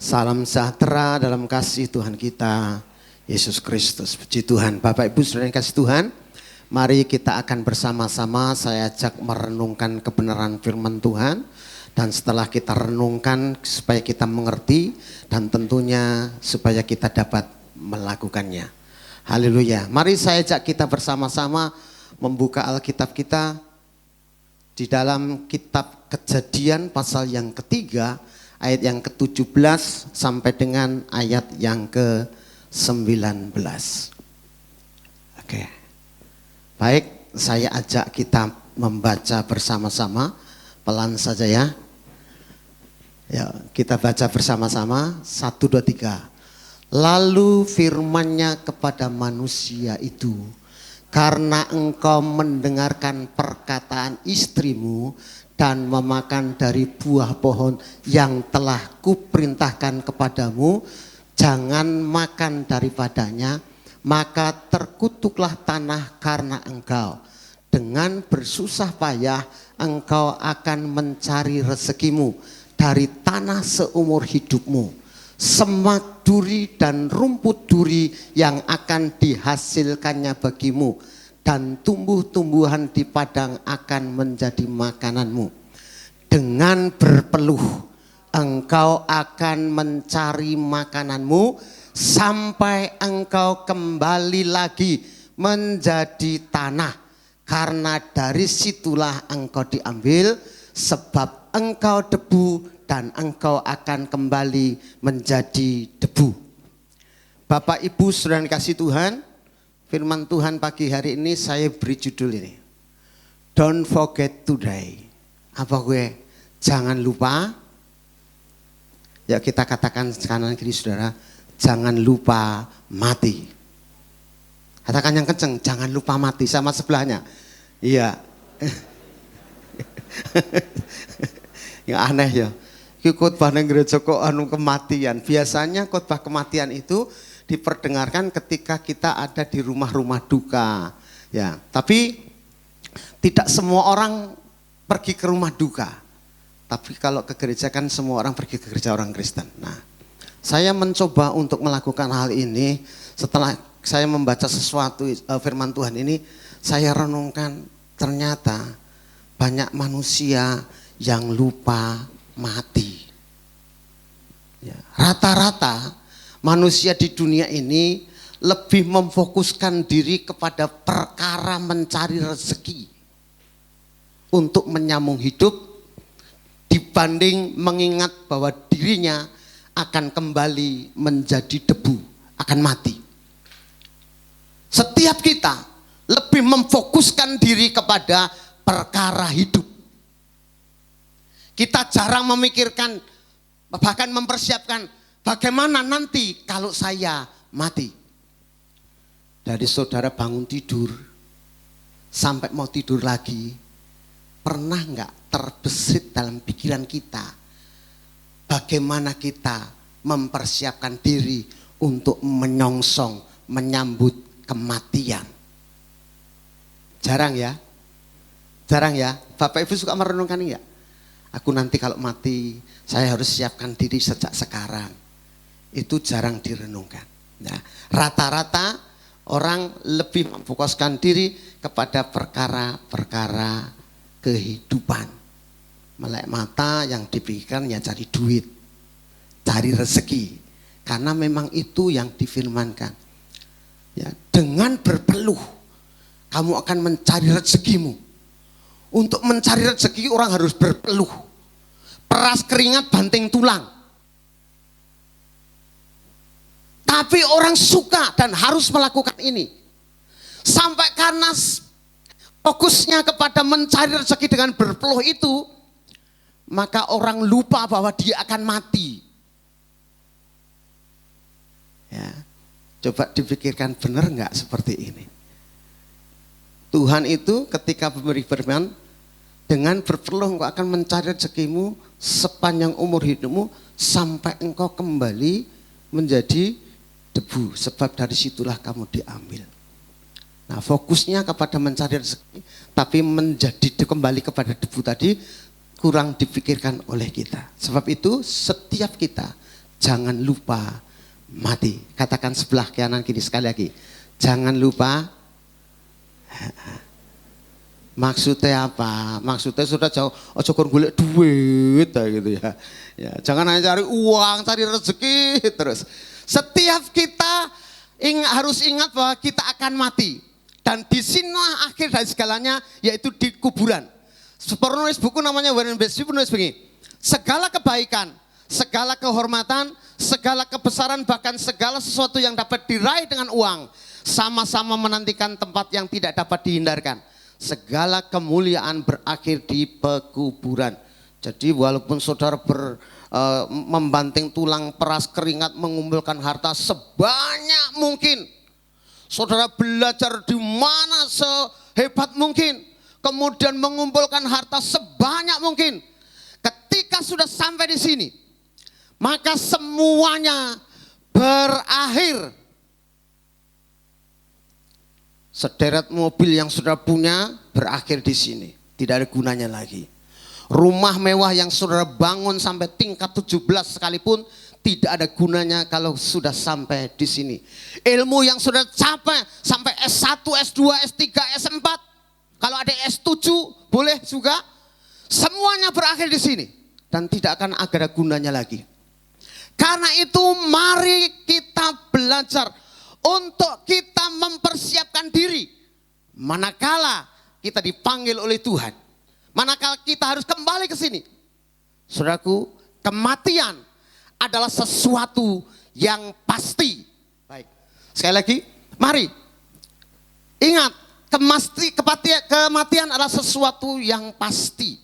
Salam sejahtera dalam kasih Tuhan kita Yesus Kristus. Puji Tuhan. Bapak Ibu saudara yang kasih Tuhan, mari kita akan bersama-sama saya ajak merenungkan kebenaran firman Tuhan. Dan setelah kita renungkan supaya kita mengerti dan tentunya supaya kita dapat melakukannya. Haleluya. Mari saya ajak kita bersama-sama membuka Alkitab kita di dalam kitab Kejadian pasal yang ketiga, ayat yang ke-17 sampai dengan ayat yang ke-19. Oke. Baik, saya ajak kita membaca bersama-sama, pelan saja ya. Ya, kita baca bersama-sama, 1, 2, 3. Lalu firman-Nya kepada manusia itu, karena engkau mendengarkan perkataan istrimu dan memakan dari buah pohon yang telah kuperintahkan kepadamu, jangan makan daripadanya, maka terkutuklah tanah karena engkau. Dengan bersusah payah engkau akan mencari rezekimu dari tanah seumur hidupmu. Semak duri dan rumput duri yang akan dihasilkannya bagimu, dan tumbuh-tumbuhan di padang akan menjadi makananmu. Dengan berpeluh engkau akan mencari makananmu sampai engkau kembali lagi menjadi tanah, karena dari situlah engkau diambil, sebab engkau debu dan engkau akan kembali menjadi debu. Bapak Ibu saudara kasih Tuhan, firman Tuhan pagi hari ini saya beri judul ini, Don't forget to die. Apa gue? Jangan lupa. Ya kita katakan kanan kiri saudara, jangan lupa mati. Katakan yang kenceng, jangan lupa mati, sama sebelahnya. Iya. Yang aneh ya. Khotbah nang gereja kok anu kematian. Biasanya khotbah kematian itu diperdengarkan ketika kita ada di rumah-rumah duka. Ya, tapi tidak semua orang pergi ke rumah duka. Tapi kalau ke gereja kan semua orang pergi ke gereja orang Kristen. Nah, saya mencoba untuk melakukan hal ini setelah saya membaca sesuatu firman Tuhan ini, saya renungkan ternyata banyak manusia yang lupa mati. Ya, rata-rata manusia di dunia ini lebih memfokuskan diri kepada perkara mencari rezeki untuk menyambung hidup dibanding mengingat bahwa dirinya akan kembali menjadi debu, akan mati. Setiap kita lebih memfokuskan diri kepada perkara hidup. Kita jarang memikirkan, bahkan mempersiapkan bagaimana nanti kalau saya mati. Dari saudara bangun tidur sampai mau tidur lagi, pernah enggak terbesit dalam pikiran kita bagaimana kita mempersiapkan diri untuk menyongsong, menyambut kematian? Jarang ya? Jarang ya? Bapak Ibu suka merenungkan enggak? Aku nanti kalau mati, saya harus siapkan diri sejak sekarang. Itu jarang direnungkan. Nah, rata-rata orang lebih memfokuskan diri kepada perkara-perkara kehidupan. Melek mata yang dipikirkan ya cari duit, cari rezeki. Karena memang itu yang difirmankan. Ya, dengan berpeluh kamu akan mencari rezekimu. Untuk mencari rezeki orang harus berpeluh. Peras keringat banting tulang. Tapi orang suka dan harus melakukan ini. Sampai karena fokusnya kepada mencari rezeki dengan berpeluh itu, maka orang lupa bahwa dia akan mati. Ya, coba dipikirkan benar nggak seperti ini? Tuhan itu ketika memberi firman, dengan berpeluh engkau akan mencari rezekimu sepanjang umur hidupmu sampai engkau kembali menjadi debu, sebab dari situlah kamu diambil. Nah, fokusnya kepada mencari rezeki, tapi menjadi kembali kepada debu tadi kurang dipikirkan oleh kita. Sebab itu setiap kita jangan lupa mati. Katakan sebelah kanan kiri sekali lagi. Jangan lupa. Maksudnya apa? Maksudnya sudah jauh, ojo kon golek duit gitu ya. Ya, jangan hanya cari uang, cari rezeki terus. Setiap kita harus ingat bahwa kita akan mati. Dan di sinilah akhir dari segalanya, yaitu di kuburan. Penulis buku namanya Warren Buffett menulis begini, segala kebaikan, segala kehormatan, segala kebesaran, bahkan segala sesuatu yang dapat diraih dengan uang, sama-sama menantikan tempat yang tidak dapat dihindarkan. Segala kemuliaan berakhir di pekuburan. Jadi walaupun saudara membanting tulang, peras keringat, mengumpulkan harta sebanyak mungkin, saudara belajar di mana sehebat mungkin, kemudian mengumpulkan harta sebanyak mungkin, ketika sudah sampai di sini, maka semuanya berakhir. Sederet mobil yang saudara punya berakhir di sini, tidak ada gunanya lagi. Rumah mewah yang saudara bangun sampai tingkat 17 sekalipun tidak ada gunanya kalau sudah sampai di sini. Ilmu yang sudah capai sampai S1, S2, S3, S4, kalau ada S7 boleh juga. Semuanya berakhir di sini dan tidak akan ada gunanya lagi. Karena itu mari kita belajar untuk kita mempersiapkan diri manakala kita dipanggil oleh Tuhan. Manakala kita harus kembali ke sini. Saudaraku, kematian adalah sesuatu yang pasti. Baik. Sekali lagi, mari ingat, kematian adalah sesuatu yang pasti.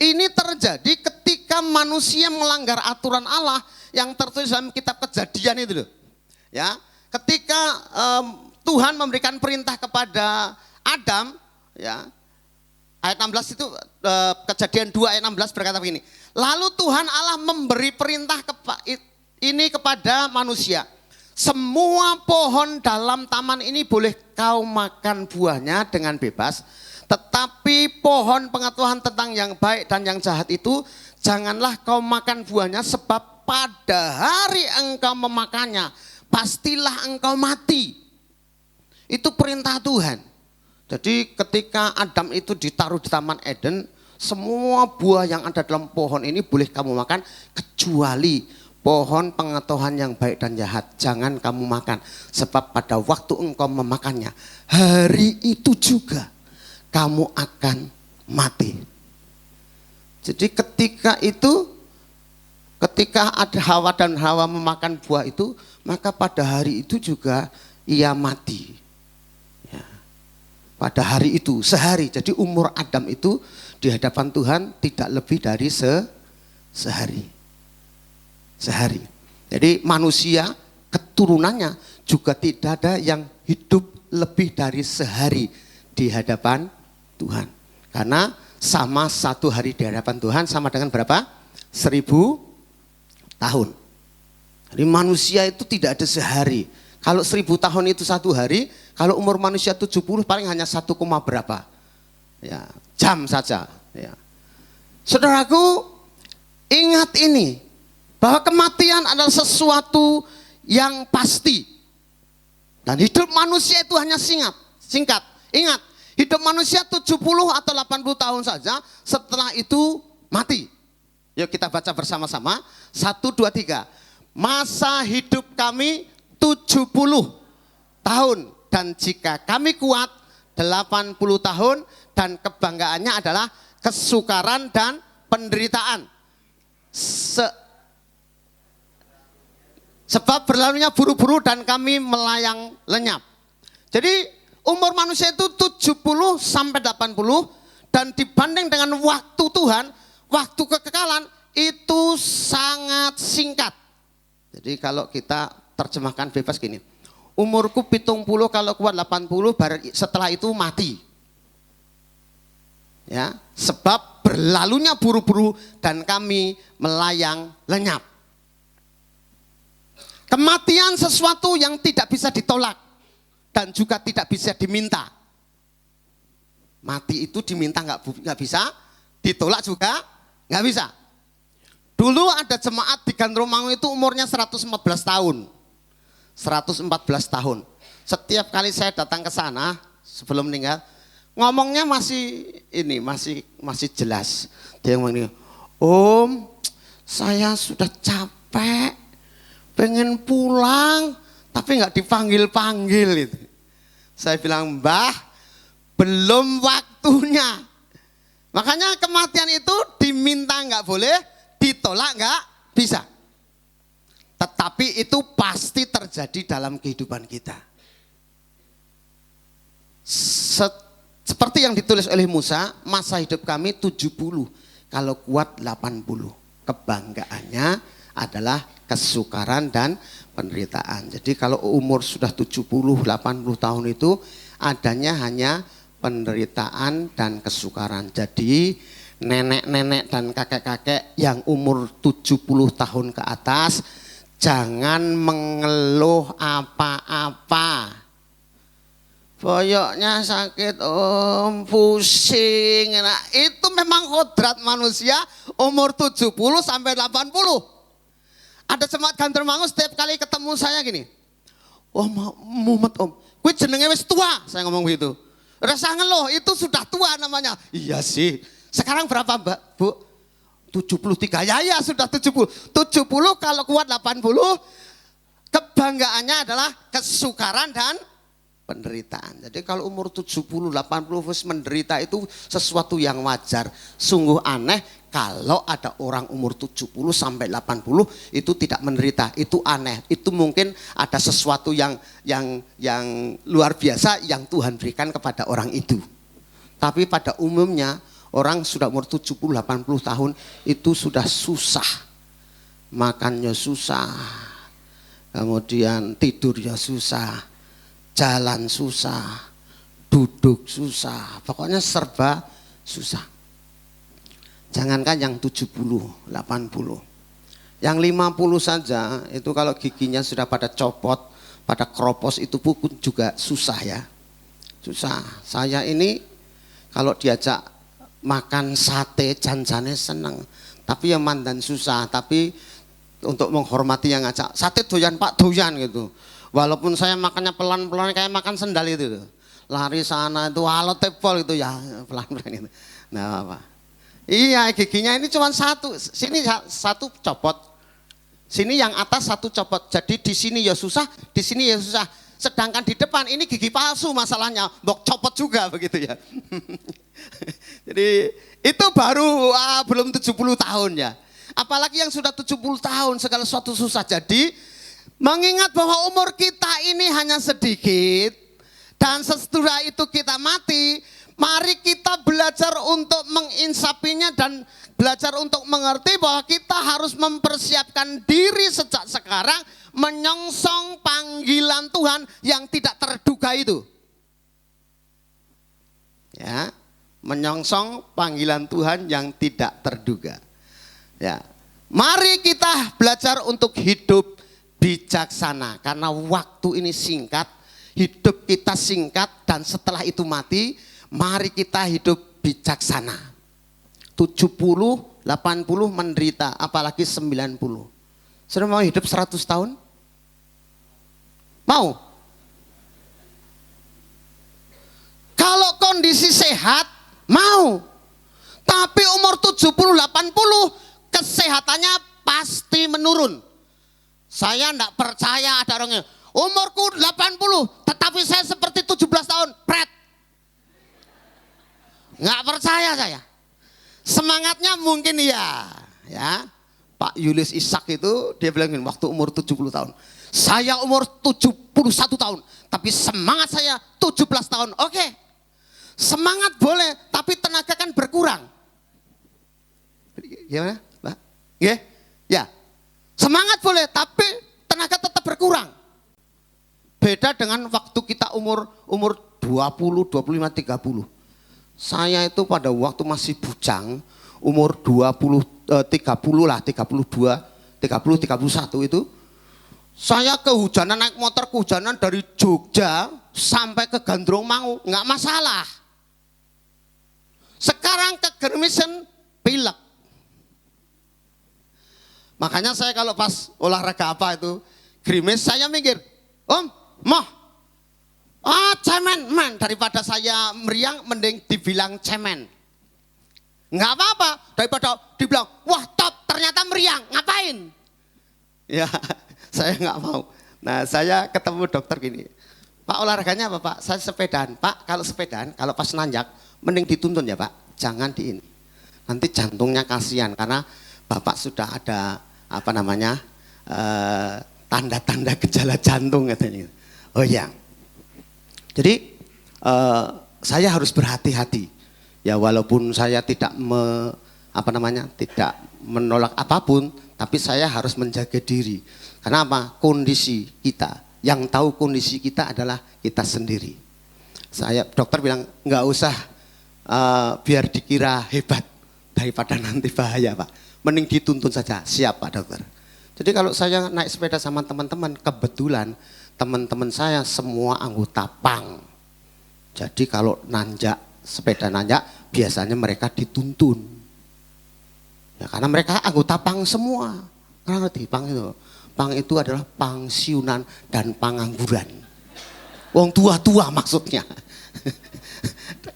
Ini terjadi ketika manusia melanggar aturan Allah yang tertulis dalam kitab Kejadian itu loh. Ya, ketika Tuhan memberikan perintah kepada Adam, ya. Ayat 16 itu Kejadian 2 ayat 16 berkata begini. Lalu Tuhan Allah memberi perintah ini kepada manusia. Semua pohon dalam taman ini boleh kau makan buahnya dengan bebas. Tetapi pohon pengetahuan tentang yang baik dan yang jahat itu janganlah kau makan buahnya, sebab pada hari engkau memakannya pastilah engkau mati. Itu perintah Tuhan. Jadi ketika Adam itu ditaruh di Taman Eden, semua buah yang ada dalam pohon ini boleh kamu makan kecuali pohon pengetahuan yang baik dan jahat. Jangan kamu makan, sebab pada waktu engkau memakannya, hari itu juga kamu akan mati. Jadi ketika ada Hawa dan Hawa memakan buah itu, maka pada hari itu juga ia mati. Ya. Pada hari itu, sehari. Jadi umur Adam itu di hadapan Tuhan tidak lebih dari sehari. Sehari. Jadi manusia keturunannya juga tidak ada yang hidup lebih dari sehari di hadapan Tuhan. Karena sama satu hari di hadapan Tuhan sama dengan berapa? 1000 tahun. Jadi manusia itu tidak ada sehari. Kalau 1000 tahun itu satu hari, kalau umur manusia 70 paling hanya 1, berapa? Ya, jam saja. Ya. Saudaraku, ingat ini, bahwa kematian adalah sesuatu yang pasti. Dan hidup manusia itu hanya singkat. Ingat, hidup manusia 70 atau 80 tahun saja, setelah itu mati. Yuk kita baca bersama-sama. 1, 2, 3. Masa hidup kami 70 tahun. Dan jika kami kuat 80 tahun. Dan kebanggaannya adalah kesukaran dan penderitaan. Sebab berlalunya buru-buru dan kami melayang lenyap. Jadi umur manusia itu 70 sampai 80 dan dibanding dengan waktu Tuhan, waktu kekekalan itu sangat singkat. Jadi kalau kita terjemahkan bebas gini, umurku 70 kalau kuat 80, setelah itu mati. Ya, sebab berlalunya buru-buru dan kami melayang lenyap. Kematian sesuatu yang tidak bisa ditolak dan juga tidak bisa diminta. Mati itu diminta nggak bisa, ditolak juga nggak bisa. Dulu ada jemaat di Gandromangu itu umurnya 114 tahun. 114 tahun. Setiap kali saya datang ke sana sebelum meninggal, ngomongnya masih jelas. Dia ngomong, "Om, saya sudah capek, pengen pulang, tapi nggak dipanggil-panggil." Itu. Saya bilang, "Mbah, belum waktunya." Makanya kematian itu diminta nggak boleh, ditolak nggak bisa. Tetapi itu pasti terjadi dalam kehidupan kita. Seperti yang ditulis oleh Musa, masa hidup kami 70, kalau kuat 80. Kebanggaannya adalah kesukaran dan penderitaan. Jadi kalau umur sudah 70, 80 tahun itu adanya hanya penderitaan dan kesukaran. Jadi nenek-nenek dan kakek-kakek yang umur 70 tahun ke atas, jangan mengeluh apa-apa. Boyoknya sakit, om, pusing. Nah, itu memang kodrat manusia umur 70 sampai 80. Ada jemaat Gandermangu setiap kali ketemu saya gini. Oh mumet om, gue jenenge wis tua, saya ngomong begitu. Rasa ngeluh, itu sudah tua namanya. Iya sih, sekarang berapa mbak, bu? 73, ya sudah 70. 70 kalau kuat 80, kebanggaannya adalah kesukaran dan penderitaan. Jadi kalau umur 70, 80 wis menderita itu sesuatu yang wajar. Sungguh aneh kalau ada orang umur 70 sampai 80 itu tidak menderita. Itu aneh. Itu mungkin ada sesuatu yang luar biasa yang Tuhan berikan kepada orang itu. Tapi pada umumnya orang sudah umur 70, 80 tahun itu sudah susah. Makannya susah. Kemudian tidurnya susah. Jalan susah, duduk susah, pokoknya serba susah. Jangankan yang 70, 80. Yang 50 saja itu kalau giginya sudah pada copot, pada keropos itu pun juga susah ya. Susah. Saya ini kalau diajak makan sate janjane seneng. Tapi yang mandan susah, tapi untuk menghormati yang ngajak, sate doyan Pak, doyan gitu. Walaupun saya makannya pelan-pelan kayak makan sendal itu. Lari sana itu halo tepol itu ya pelan-pelan itu. Nah apa? Iya giginya ini cuma satu. Sini satu copot. Sini yang atas satu copot. Jadi di sini ya susah, di sini ya susah. Sedangkan di depan ini gigi palsu masalahnya. Bok copot juga begitu ya. Jadi itu baru belum 70 tahun ya. Apalagi yang sudah 70 tahun segala sesuatu susah. Jadi mengingat bahwa umur kita ini hanya sedikit dan sesudah itu kita mati, mari kita belajar untuk menginsapinya dan belajar untuk mengerti bahwa kita harus mempersiapkan diri sejak sekarang menyongsong panggilan Tuhan yang tidak terduga itu. Ya, menyongsong panggilan Tuhan yang tidak terduga. Ya, mari kita belajar untuk hidup bijaksana karena waktu ini singkat, hidup kita singkat dan setelah itu mati, mari kita hidup bijaksana. 70, 80 menderita, apalagi 90. Sudah mau hidup 100 tahun? Mau? Kalau kondisi sehat, mau. Tapi umur 70, 80 kesehatannya pasti menurun. Saya enggak percaya ada orangnya, umurku 80, tetapi saya seperti 17 tahun, pret. Enggak percaya saya. Semangatnya mungkin iya, ya. Pak Julius Ishak itu dia bilang waktu umur 70 tahun. Saya umur 71 tahun, tapi semangat saya 17 tahun. Oke. Semangat boleh, tapi tenaga kan berkurang. Gimana, Pak? Ya. Semangat boleh, tapi tenaga tetap berkurang. Beda dengan waktu kita umur 20, 25, 30. Saya itu pada waktu masih bujang, umur 30 lah, 32, 30, 31 itu. Saya kehujanan naik motor kehujanan dari Jogja sampai ke Gandrongmangu, nggak masalah. Sekarang ke Germisen, pilek. Makanya saya kalau pas olahraga apa itu, grimis saya mikir, Om, moh, cemen, man, daripada saya meriang, mending dibilang cemen. Nggak apa-apa, daripada dibilang, wah top, ternyata meriang, ngapain? Ya, saya nggak mau. Nah, saya ketemu dokter gini, Pak olahraganya apa Pak? Saya sepedaan. Pak, kalau sepedaan, kalau pas nanjak, mending dituntun ya Pak, jangan di ini. Nanti jantungnya kasihan, karena Bapak sudah ada tanda-tanda gejala jantung katanya. Oh ya. Jadi saya harus berhati-hati. Ya walaupun saya tidak tidak menolak apapun, tapi saya harus menjaga diri. Karena apa? Kondisi kita, yang tahu kondisi kita adalah kita sendiri. Dokter bilang nggak usah biar dikira hebat daripada nanti bahaya Pak. Mending dituntun saja, siap Pak Dokter. Jadi kalau saya naik sepeda sama teman-teman, kebetulan teman-teman saya semua anggota PANG. Jadi kalau sepeda nanjak, biasanya mereka dituntun. Ya, karena mereka anggota PANG semua. Ngerti pang itu? Pang itu adalah pangsiunan dan pengangguran. Wong tua-tua maksudnya.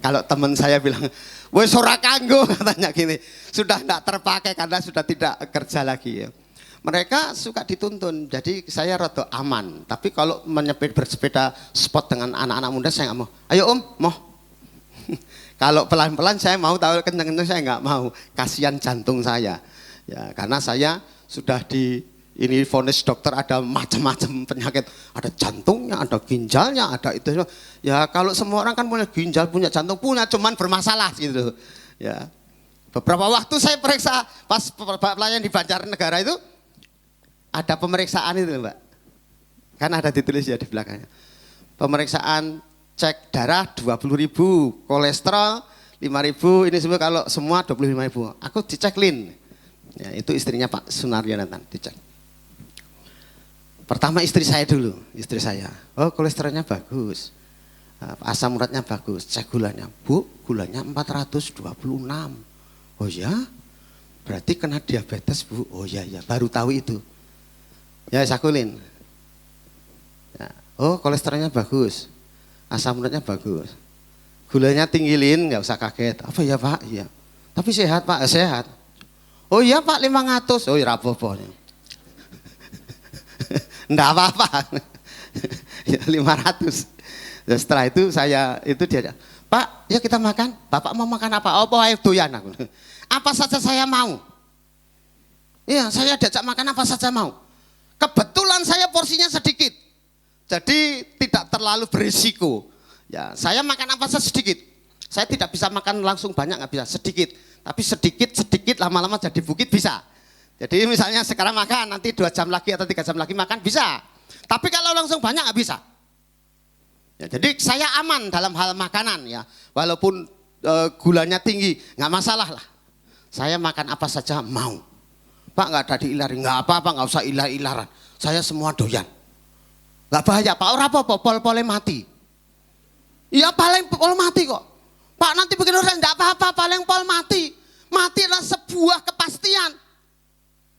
Kalau teman saya bilang, wes ora kanggo, katanya gini, sudah tidak terpakai karena sudah tidak kerja lagi ya. Mereka suka dituntun, jadi saya rada aman. Tapi kalau bersepeda spot dengan anak-anak muda saya nggak mau. Ayo om, mau. Kalau pelan-pelan saya mau, tahu kenceng-kenceng saya nggak mau. Kasihan jantung saya. Ya, karena saya sudah ini vonis dokter ada macam-macam penyakit, ada jantungnya, ada ginjalnya, ada itu. Ya kalau semua orang kan punya ginjal, punya jantung, punya, cuman bermasalah gitu. Ya. Beberapa waktu saya periksa pas pelayan di Banjarnegara itu ada pemeriksaan itu, Mbak. Kan ada ditulis ya di belakangnya. Pemeriksaan cek darah 20.000, kolesterol 5.000, ini semua kalau semua 25.000. Aku diceklin. Ya, itu istrinya Pak Sunaryo Nathan, dicek. Pertama istri saya dulu, istri saya. Oh kolesterolnya bagus, asam uratnya bagus, cek gulanya. Bu, gulanya 426. Oh ya, berarti kena diabetes Bu. Oh ya, baru tahu itu. Ya sakulin. Ya. Oh kolesterolnya bagus, asam uratnya bagus. Gulanya tinggilin, nggak usah kaget. Apa ya Pak? Iya. Tapi sehat Pak, sehat. Oh iya Pak 500. Oh ya apa-apa. Enggak apa-apa. Ya 500. Dan setelah itu dia, Pak, ya kita makan. Bapak mau makan apa? Oh, ayo doyan aku. Apa saja saya mau. Iya, saya diajak makan apa saja mau. Kebetulan saya porsinya sedikit. Jadi tidak terlalu berisiko. Ya, saya makan apa saja sedikit. Saya tidak bisa makan langsung banyak, nggak bisa, sedikit. Tapi sedikit lama-lama jadi bukit bisa. Jadi misalnya sekarang makan, nanti 2 jam lagi atau 3 jam lagi makan bisa. Tapi kalau langsung banyak nggak bisa. Ya, jadi saya aman dalam hal makanan ya. Walaupun gulanya tinggi, nggak masalah lah. Saya makan apa saja mau. Pak nggak ada diilari, nggak apa-apa, nggak usah ilar-ilaran. Saya semua doyan. Nggak bahaya Pak, orang apa pol-polnya mati. Iya paling pol mati kok. Pak nanti bikin orang nggak apa-apa, paling pol mati. Mati adalah sebuah kepastian.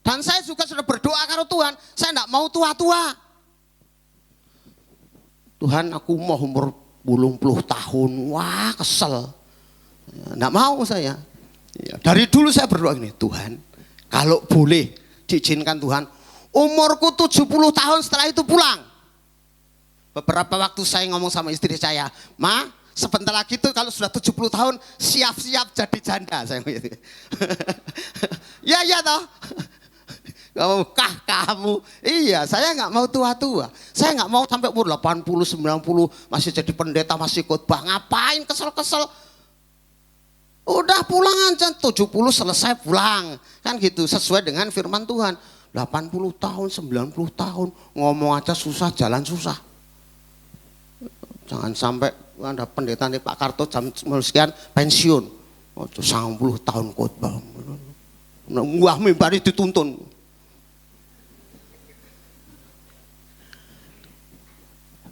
Dan saya juga sudah berdoa karo Tuhan, saya tidak mau tua-tua. Tuhan aku mau umur 80 tahun, wah kesel. Tidak mau saya. Ya, dari dulu saya berdoa gini, Tuhan kalau boleh diizinkan Tuhan, umurku 70 tahun setelah itu pulang. Beberapa waktu saya ngomong sama istri saya, Ma, sebentar lagi tuh kalau sudah 70 tahun siap-siap jadi janda. Saya gitu. Ya toh. Kah kamu? Iya, saya nggak mau tua-tua. Saya nggak mau sampai umur 80, 90 masih jadi pendeta, masih khotbah. Ngapain kesel-kesel? Udah pulang aja, 70 selesai pulang. Kan gitu, sesuai dengan firman Tuhan. 80 tahun, 90 tahun, ngomong aja susah, jalan susah. Jangan sampai ada pendeta nih Pak Karto jam sekian pensiun. 90 tahun khotbah. Wah, mimbar dituntun.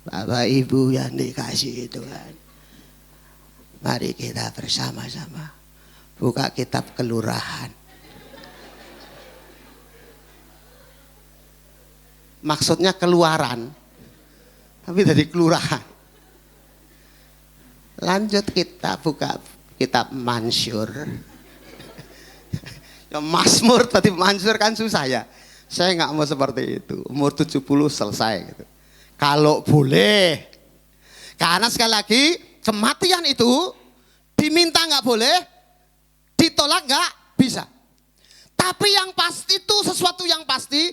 Bapak Ibu yang dikasihi Tuhan, mari kita bersama-sama buka kitab kelurahan. Maksudnya keluaran, tapi dari kelurahan. Lanjut kita buka kitab Mansur. Ya Mazmur tadi Mansur kan susah ya. Saya nggak mau seperti itu. Umur 70 selesai gitu. Kalau boleh, karena sekali lagi kematian itu diminta nggak boleh, ditolak nggak bisa. Tapi yang pasti itu sesuatu yang pasti,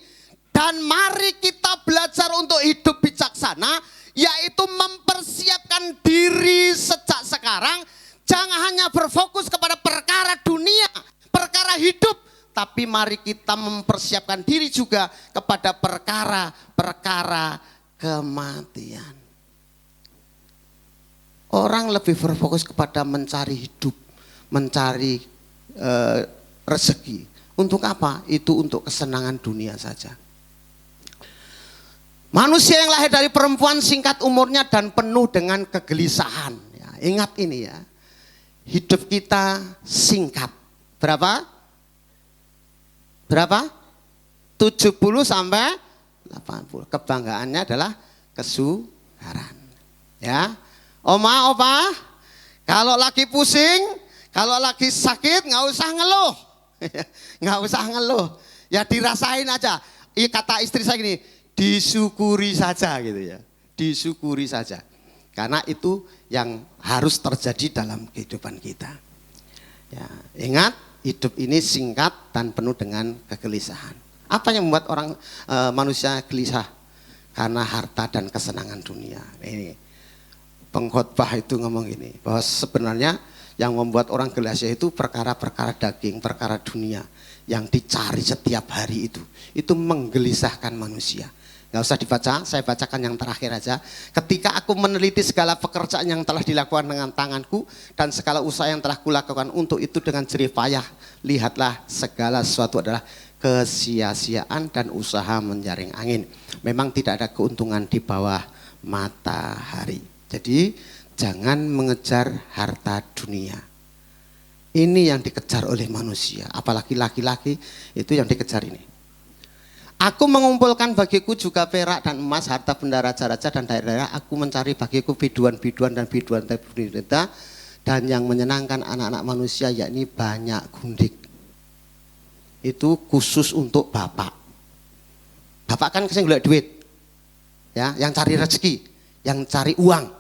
dan mari kita belajar untuk hidup bijaksana, yaitu mempersiapkan diri sejak sekarang. Jangan hanya berfokus kepada perkara dunia, perkara hidup, tapi mari kita mempersiapkan diri juga kepada perkara-perkara kematian. Orang lebih berfokus kepada mencari hidup, mencari rezeki. Untuk apa? Itu untuk kesenangan dunia saja. Manusia yang lahir dari perempuan singkat umurnya dan penuh dengan kegelisahan. Ya, ingat ini ya, hidup kita singkat. Berapa? 70 70 sampai 80. Kebanggaannya adalah kesukaran. Ya. Oma, opa, kalau lagi pusing, kalau lagi sakit nggak usah ngeluh. Nggak usah ngeluh. Ya dirasain aja. Kata istri saya gini, disyukuri saja gitu ya. Disyukuri saja. Karena itu yang harus terjadi dalam kehidupan kita. Ya, ingat, hidup ini singkat dan penuh dengan kegelisahan. Apa yang membuat orang manusia gelisah? Karena harta dan kesenangan dunia. Ini pengkhotbah itu ngomong gini, bahwa sebenarnya yang membuat orang gelisah itu perkara-perkara daging, perkara dunia yang dicari setiap hari itu menggelisahkan manusia. Nggak usah dibaca, saya bacakan yang terakhir aja. Ketika aku meneliti segala pekerjaan yang telah dilakukan dengan tanganku dan segala usaha yang telah kulakukan untuk itu dengan jerih payah, lihatlah segala sesuatu adalah kesia-siaan dan usaha menjaring angin. Memang tidak ada keuntungan di bawah matahari. Jadi jangan mengejar harta dunia. Ini yang dikejar oleh manusia, apalagi laki-laki itu yang dikejar ini. Aku mengumpulkan bagiku juga perak dan emas, harta benda raja-raja dan daerah-daerah. Aku mencari bagiku biduan-biduan dan biduan wanita dan yang menyenangkan anak-anak manusia, yakni banyak gundik. Itu khusus untuk bapak. Bapak kan kesini golek duit, ya, yang cari rezeki, yang cari uang.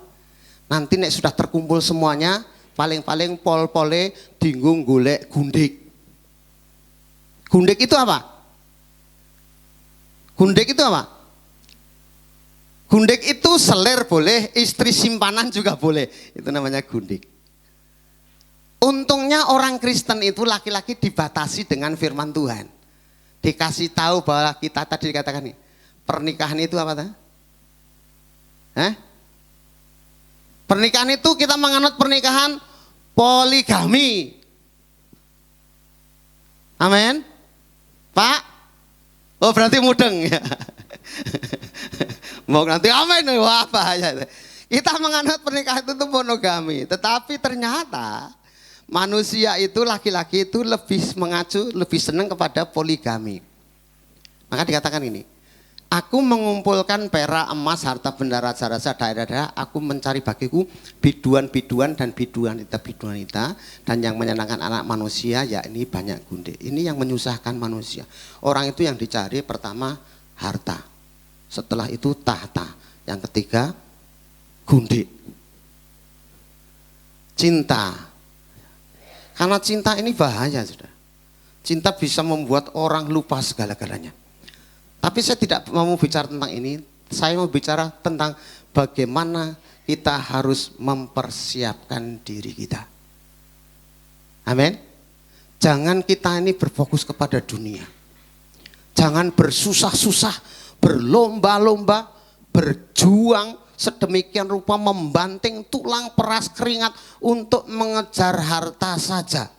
Nanti nek sudah terkumpul semuanya, paling-paling pol-pole dinggung golek gundik. Gundik itu apa? Gundik itu apa? Gundik itu selir boleh, istri simpanan juga boleh. Itu namanya gundik. Untungnya orang Kristen itu laki-laki dibatasi dengan firman Tuhan. Dikasih tahu bahwa kita tadi dikatakan nih, pernikahan itu apa tuh? Pernikahan itu kita menganut pernikahan poligami. Amin. Pak? Oh berarti mudeng ya. Mau nanti amin, wah bahaya. Kita menganut pernikahan itu monogami, tetapi ternyata manusia itu, laki-laki itu lebih mengacu, lebih senang kepada poligami. Maka dikatakan ini, aku mengumpulkan perak, emas, harta benda raja-raja, daerah-daerah. Aku mencari bagiku biduan-biduan dan biduan-wanita dan yang menyenangkan anak manusia, yakni banyak gundik. Ini yang menyusahkan manusia. Orang itu yang dicari pertama harta, setelah itu tahta, yang ketiga gundik. Cinta. Karena cinta ini bahaya sudah. Cinta bisa membuat orang lupa segala-galanya. Tapi saya tidak mau bicara tentang ini, saya mau bicara tentang bagaimana kita harus mempersiapkan diri kita. Amin. Jangan kita ini berfokus kepada dunia. Jangan bersusah-susah, berlomba-lomba, berjuang sedemikian rupa membanting tulang peras keringat untuk mengejar harta saja.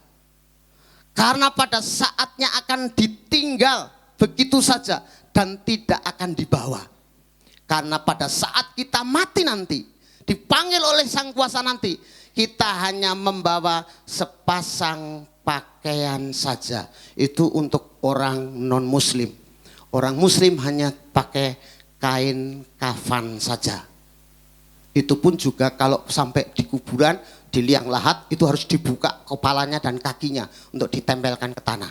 Karena pada saatnya akan ditinggal begitu saja dan tidak akan dibawa. Karena pada saat kita mati nanti, dipanggil oleh Sang Kuasa nanti, kita hanya membawa sepasang pakaian saja. Itu untuk orang non muslim. Orang muslim hanya pakai kain kafan saja. Itu pun juga kalau sampai di kuburan, di liang lahat, itu harus dibuka kepalanya dan kakinya untuk ditempelkan ke tanah.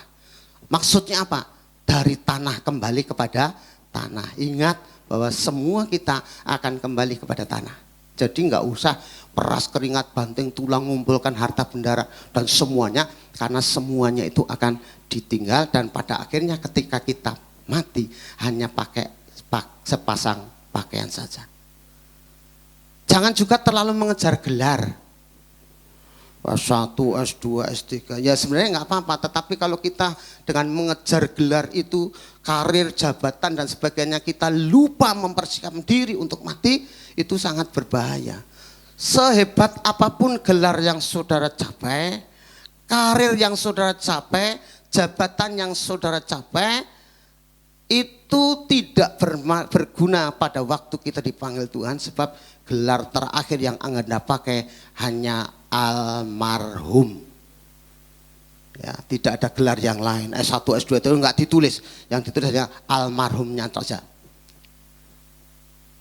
Maksudnya apa? Dari tanah kembali kepada tanah. Ingat bahwa semua kita akan kembali kepada tanah. Jadi nggak usah peras keringat, banting tulang, ngumpulkan harta benda dan semuanya, karena semuanya itu akan ditinggal dan pada akhirnya ketika kita mati hanya pakai sepasang pakaian saja. Jangan juga terlalu mengejar gelar. S1, S2, S3. Ya sebenarnya nggak apa-apa, tetapi kalau kita dengan mengejar gelar itu, karir, jabatan dan sebagainya, kita lupa mempersiapkan diri untuk mati, itu sangat berbahaya. Sehebat apapun gelar yang saudara capai, karir yang saudara capai, jabatan yang saudara capai, itu tidak berguna pada waktu kita dipanggil Tuhan, sebab gelar terakhir yang Anda pakai hanya almarhum. Ya, tidak ada gelar yang lain. S1, S2 itu enggak ditulis. Yang ditulis hanya almarhumnya saja.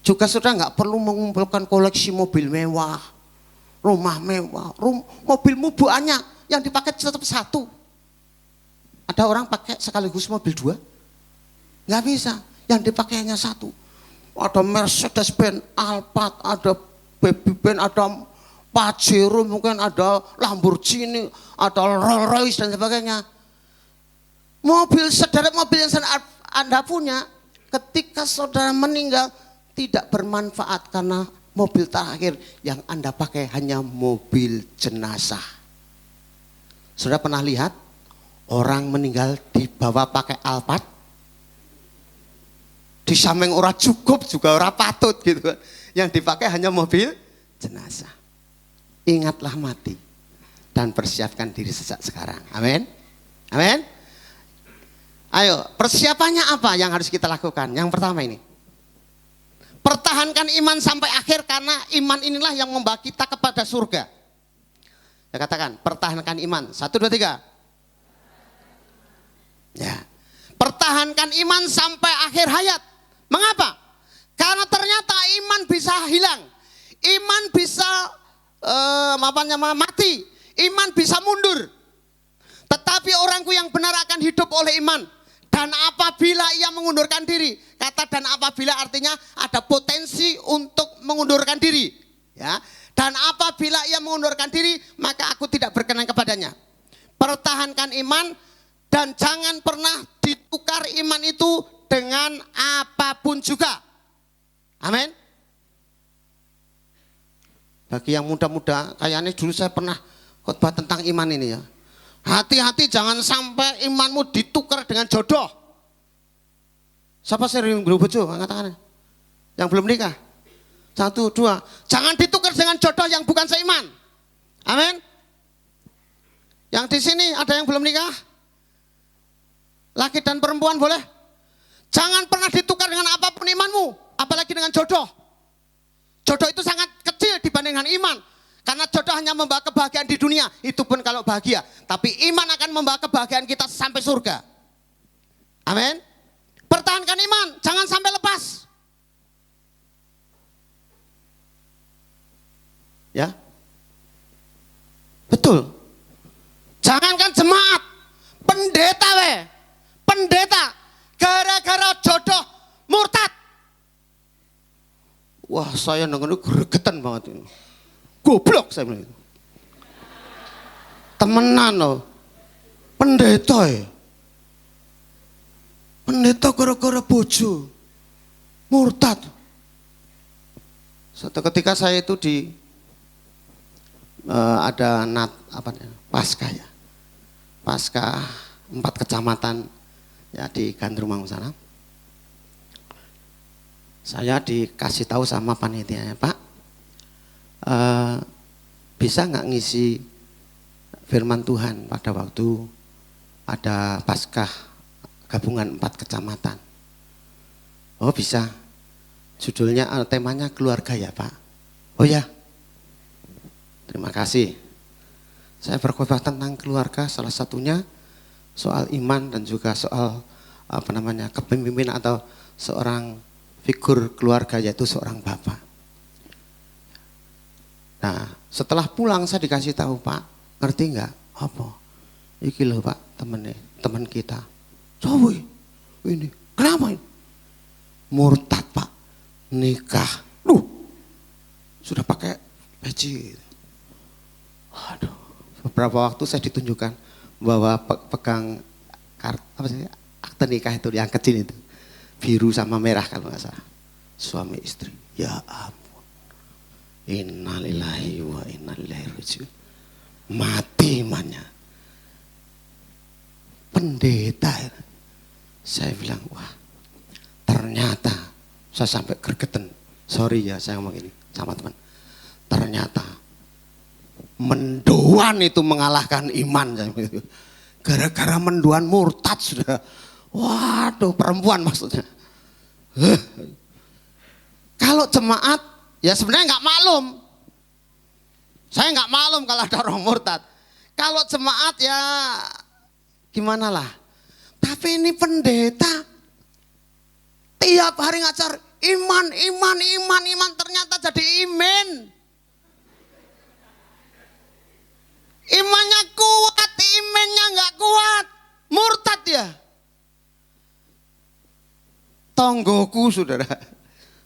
Juga saudara enggak perlu mengumpulkan koleksi mobil mewah, rumah mewah, mobilmu banyak, yang dipakai tetap satu. Ada orang pakai sekaligus mobil 2? Enggak bisa, yang dipakai hanya satu. Ada Mercedes-Benz, Alphard, ada Baby-Benz, ada Pajero, mungkin ada Lamborghini, ada Rolls-Royce dan sebagainya. Mobil sederek mobil yang Anda punya, ketika saudara meninggal tidak bermanfaat karena mobil terakhir yang Anda pakai hanya mobil jenazah. Saudara pernah lihat orang meninggal dibawa pakai Alphard? Di samping orang cukup juga orang patut gitu kan. Yang dipakai hanya mobil jenazah. Ingatlah mati dan persiapkan diri sejak sekarang. Amin. Amin. Ayo, persiapannya apa yang harus kita lakukan? Yang pertama ini. Pertahankan iman sampai akhir karena iman inilah yang membawa kita kepada surga. Saya katakan, pertahankan iman. 1, 2, 3. Ya. Pertahankan iman sampai akhir hayat. Mengapa? Karena ternyata iman bisa hilang, iman bisa mati, iman bisa mundur. Tetapi orangku yang benar akan hidup oleh iman. Dan apabila ia mengundurkan diri, kata dan apabila artinya ada potensi untuk mengundurkan diri. Ya. Dan apabila ia mengundurkan diri, maka aku tidak berkenan kepadanya. Pertahankan iman dan jangan pernah ditukar iman itu dengan apapun juga. Amin. Bagi yang muda-muda, kayaknya dulu saya pernah khotbah tentang iman ini ya. Hati-hati jangan sampai imanmu ditukar dengan jodoh. Siapa sering belum bojo? Katakan. Yang belum nikah. 1, 2. Jangan ditukar dengan jodoh yang bukan seiman. Amin. Yang di sini ada yang belum nikah? Laki dan perempuan boleh? Jangan pernah ditukar dengan apapun imanmu, apalagi dengan jodoh. Jodoh itu sangat kecil dibandingkan iman. Karena jodoh hanya membawa kebahagiaan di dunia, itu pun kalau bahagia. Tapi iman akan membawa kebahagiaan kita sampai surga. Amin. Pertahankan iman, jangan sampai lepas. Ya. Betul. Jangankan jemaat, pendeta pendeta gara-gara jodoh murtad. Wah, saya nengok gregetan banget ini. Goblok saya bilang itu. Temenan loh. Pendeta ya. Pendeta gara-gara bojo. Murtad. Suatu ketika saya itu di ada Paskah ya. Paskah 4 kecamatan ya di Gandrumang sana. Saya dikasih tahu sama panitianya, Pak, bisa nggak ngisi firman Tuhan pada waktu ada Paskah gabungan 4 kecamatan. Oh bisa, judulnya temanya keluarga ya Pak. Oh ya, terima kasih. Saya berkhotbah tentang keluarga, salah satunya soal iman dan juga soal kepemimpinan atau seorang figur keluarga yaitu seorang bapak. Nah, setelah pulang saya dikasih tahu, Pak, ngerti nggak? Apa? Iki loh Pak, teman kita. Coba ini, kenapa ini? Murtad Pak, nikah. Sudah pakai peci. Waduh, beberapa waktu saya ditunjukkan bahwa pegang akte nikah itu yang kecil itu. Biru sama merah kalau nggak salah. Suami istri. Ya ampun. Innalillahi wa inna ilaihi raji'un. Mati imannya. Pendeta. Saya bilang, wah ternyata saya sampai gregetan. Sorry ya saya ngomong ini sama teman. Ternyata mendoan itu mengalahkan iman. Gara-gara mendoan murtad sudah. Waduh, perempuan maksudnya. Kalau jemaat, ya sebenarnya nggak maklum. Saya nggak maklum kalau ada orang murtad. Kalau jemaat ya gimana lah. Tapi ini pendeta tiap hari ngajar iman, ternyata jadi iman. Imannya kuat, imannya nggak kuat, murtad ya. Tonggoku saudara,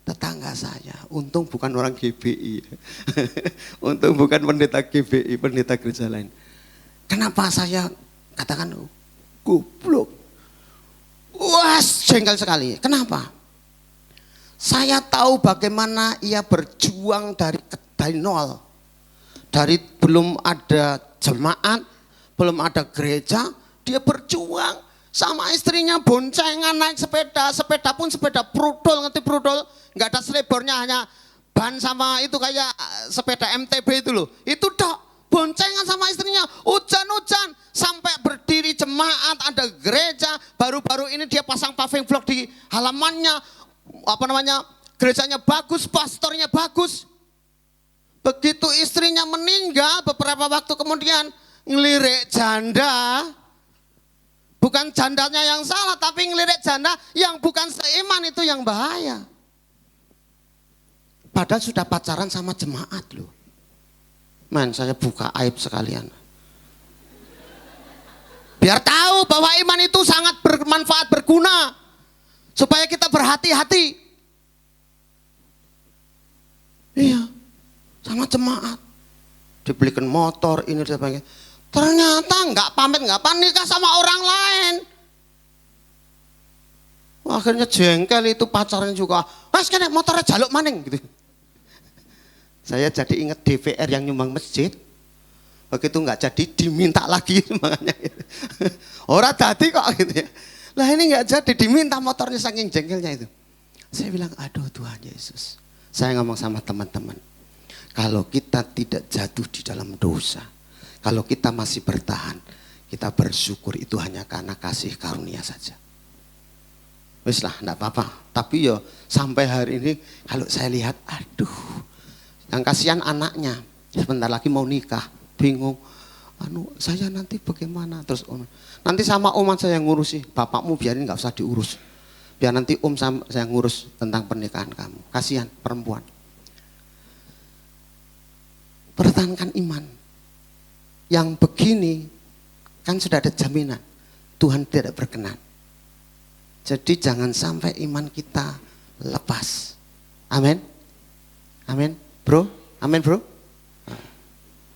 tetangga saya, untung bukan orang GBI, untung bukan pendeta GBI, pendeta gereja lain. Kenapa saya katakan goblok? Wah, jengkel sekali. Kenapa? Saya tahu bagaimana ia berjuang dari nol. Dari belum ada jemaat, belum ada gereja, dia berjuang sama istrinya boncengan naik sepeda, sepeda pun sepeda prudol, ngerti prudol, nggak ada selebornya, hanya ban sama itu kayak sepeda MTB itu loh. Itu dok, boncengan sama istrinya, hujan-hujan sampai berdiri jemaat, ada gereja. Baru-baru ini dia pasang paving block di halamannya, gerejanya bagus, pastornya bagus. Begitu istrinya meninggal beberapa waktu kemudian ngelirik janda, bukan jandanya yang salah, tapi ngelirik janda yang bukan seiman, itu yang bahaya. Padahal sudah pacaran sama jemaat loh. Man, saya buka aib sekalian. Biar tahu bahwa iman itu sangat bermanfaat, berguna. Supaya kita berhati-hati. Iya, sama jemaat. Dibelikan motor, ini dan sebagainya. Ternyata nggak pamit, nggak nikah sama orang lain. Akhirnya jengkel itu pacarnya juga. Mas kene motornya jaluk maning gitu. Saya jadi ingat DPR yang nyumbang masjid. Begitu nggak jadi diminta lagi makanya. Orang tadi kok gitu ya. Lah ini nggak jadi diminta motornya saking jengkelnya itu. Saya bilang aduh Tuhan Yesus. Saya ngomong sama teman-teman. Kalau kita tidak jatuh di dalam dosa, kalau kita masih bertahan, kita bersyukur itu hanya karena kasih karunia saja. Wis lah, enggak apa-apa. Tapi yo sampai hari ini kalau saya lihat, aduh, yang kasihan anaknya, sebentar lagi mau nikah, bingung. Saya nanti bagaimana? Terus nanti sama om saya yang ngurusi, bapakmu biarin nggak usah diurus. Biar nanti om saya ngurus tentang pernikahan kamu. Kasihan perempuan. Pertahankan iman. Yang begini kan sudah ada jaminan Tuhan tidak berkenan. Jadi jangan sampai iman kita lepas. Amin. Amin, bro. Amin, bro.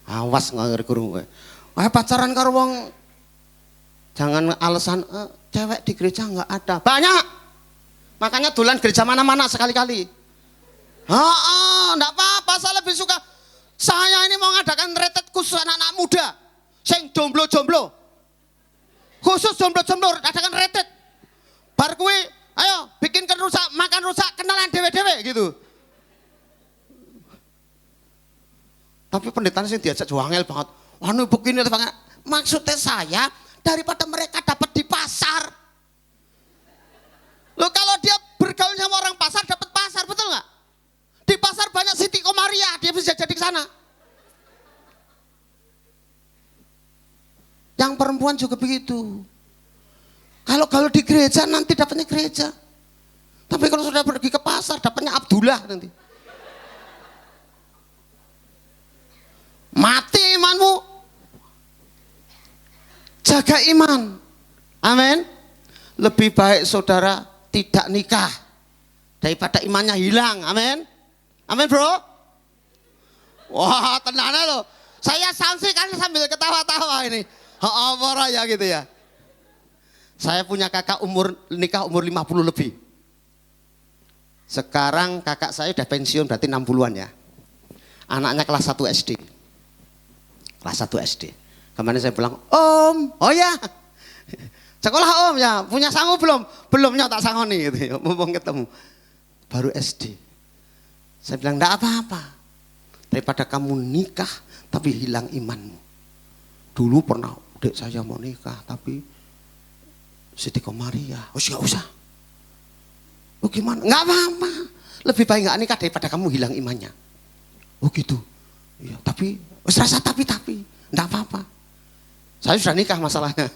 Awas nggak kurung. Pacaran karo wong jangan alasan cewek di gereja nggak ada. Banyak. Makanya dolan gereja mana-mana sekali-kali. Enggak apa-apa, saya lebih suka. Saya ini mau ngadakan retret khusus anak-anak muda. Sing jomblo-jomblo. Khusus jomblo-jomblo adakan retret. Bar kuwi, ayo bikinkan rusak, makan rusak, kenalan dewe-dewe gitu. Tapi pendetanya sih diajak juangel banget. Begini banget. Maksudnya saya daripada mereka dapat di pasar. Loh kalau dia bergaul sama orang pasar dapat pasar, betul nggak? Di pasar banyak Siti Komaria, dia bisa jadi ke sana. Yang perempuan juga begitu. Kalau di gereja nanti dapatnya gereja. Tapi kalau sudah pergi ke pasar dapatnya Abdullah nanti. Mati imanmu. Jaga iman. Amin. Lebih baik saudara tidak nikah daripada imannya hilang. Amin. Amin bro. Wah tenangnya loh. Saya sanksi kan sambil ketawa-tawa ini. Apa ya gitu ya. Saya punya kakak nikah umur 50 lebih. Sekarang kakak saya udah pensiun berarti 60-an ya. Anaknya kelas 1 SD. Kelas 1 SD. Kemarin saya bilang, Om, oh ya. Sekolah Om ya, punya sangu belum? Belumnya tak sangoni gitu ya, mumpung ketemu. Baru SD. Saya bilang, enggak apa-apa. Daripada kamu nikah tapi hilang imanmu. Dulu pernah dek saya mau nikah tapi Siti Komaria. Oh enggak usah. Oh gimana? Enggak apa-apa. Lebih baik enggak nikah daripada kamu hilang imannya. Oh gitu. Iya, tapi rasa tapi enggak apa-apa. Saya sudah nikah masalahnya.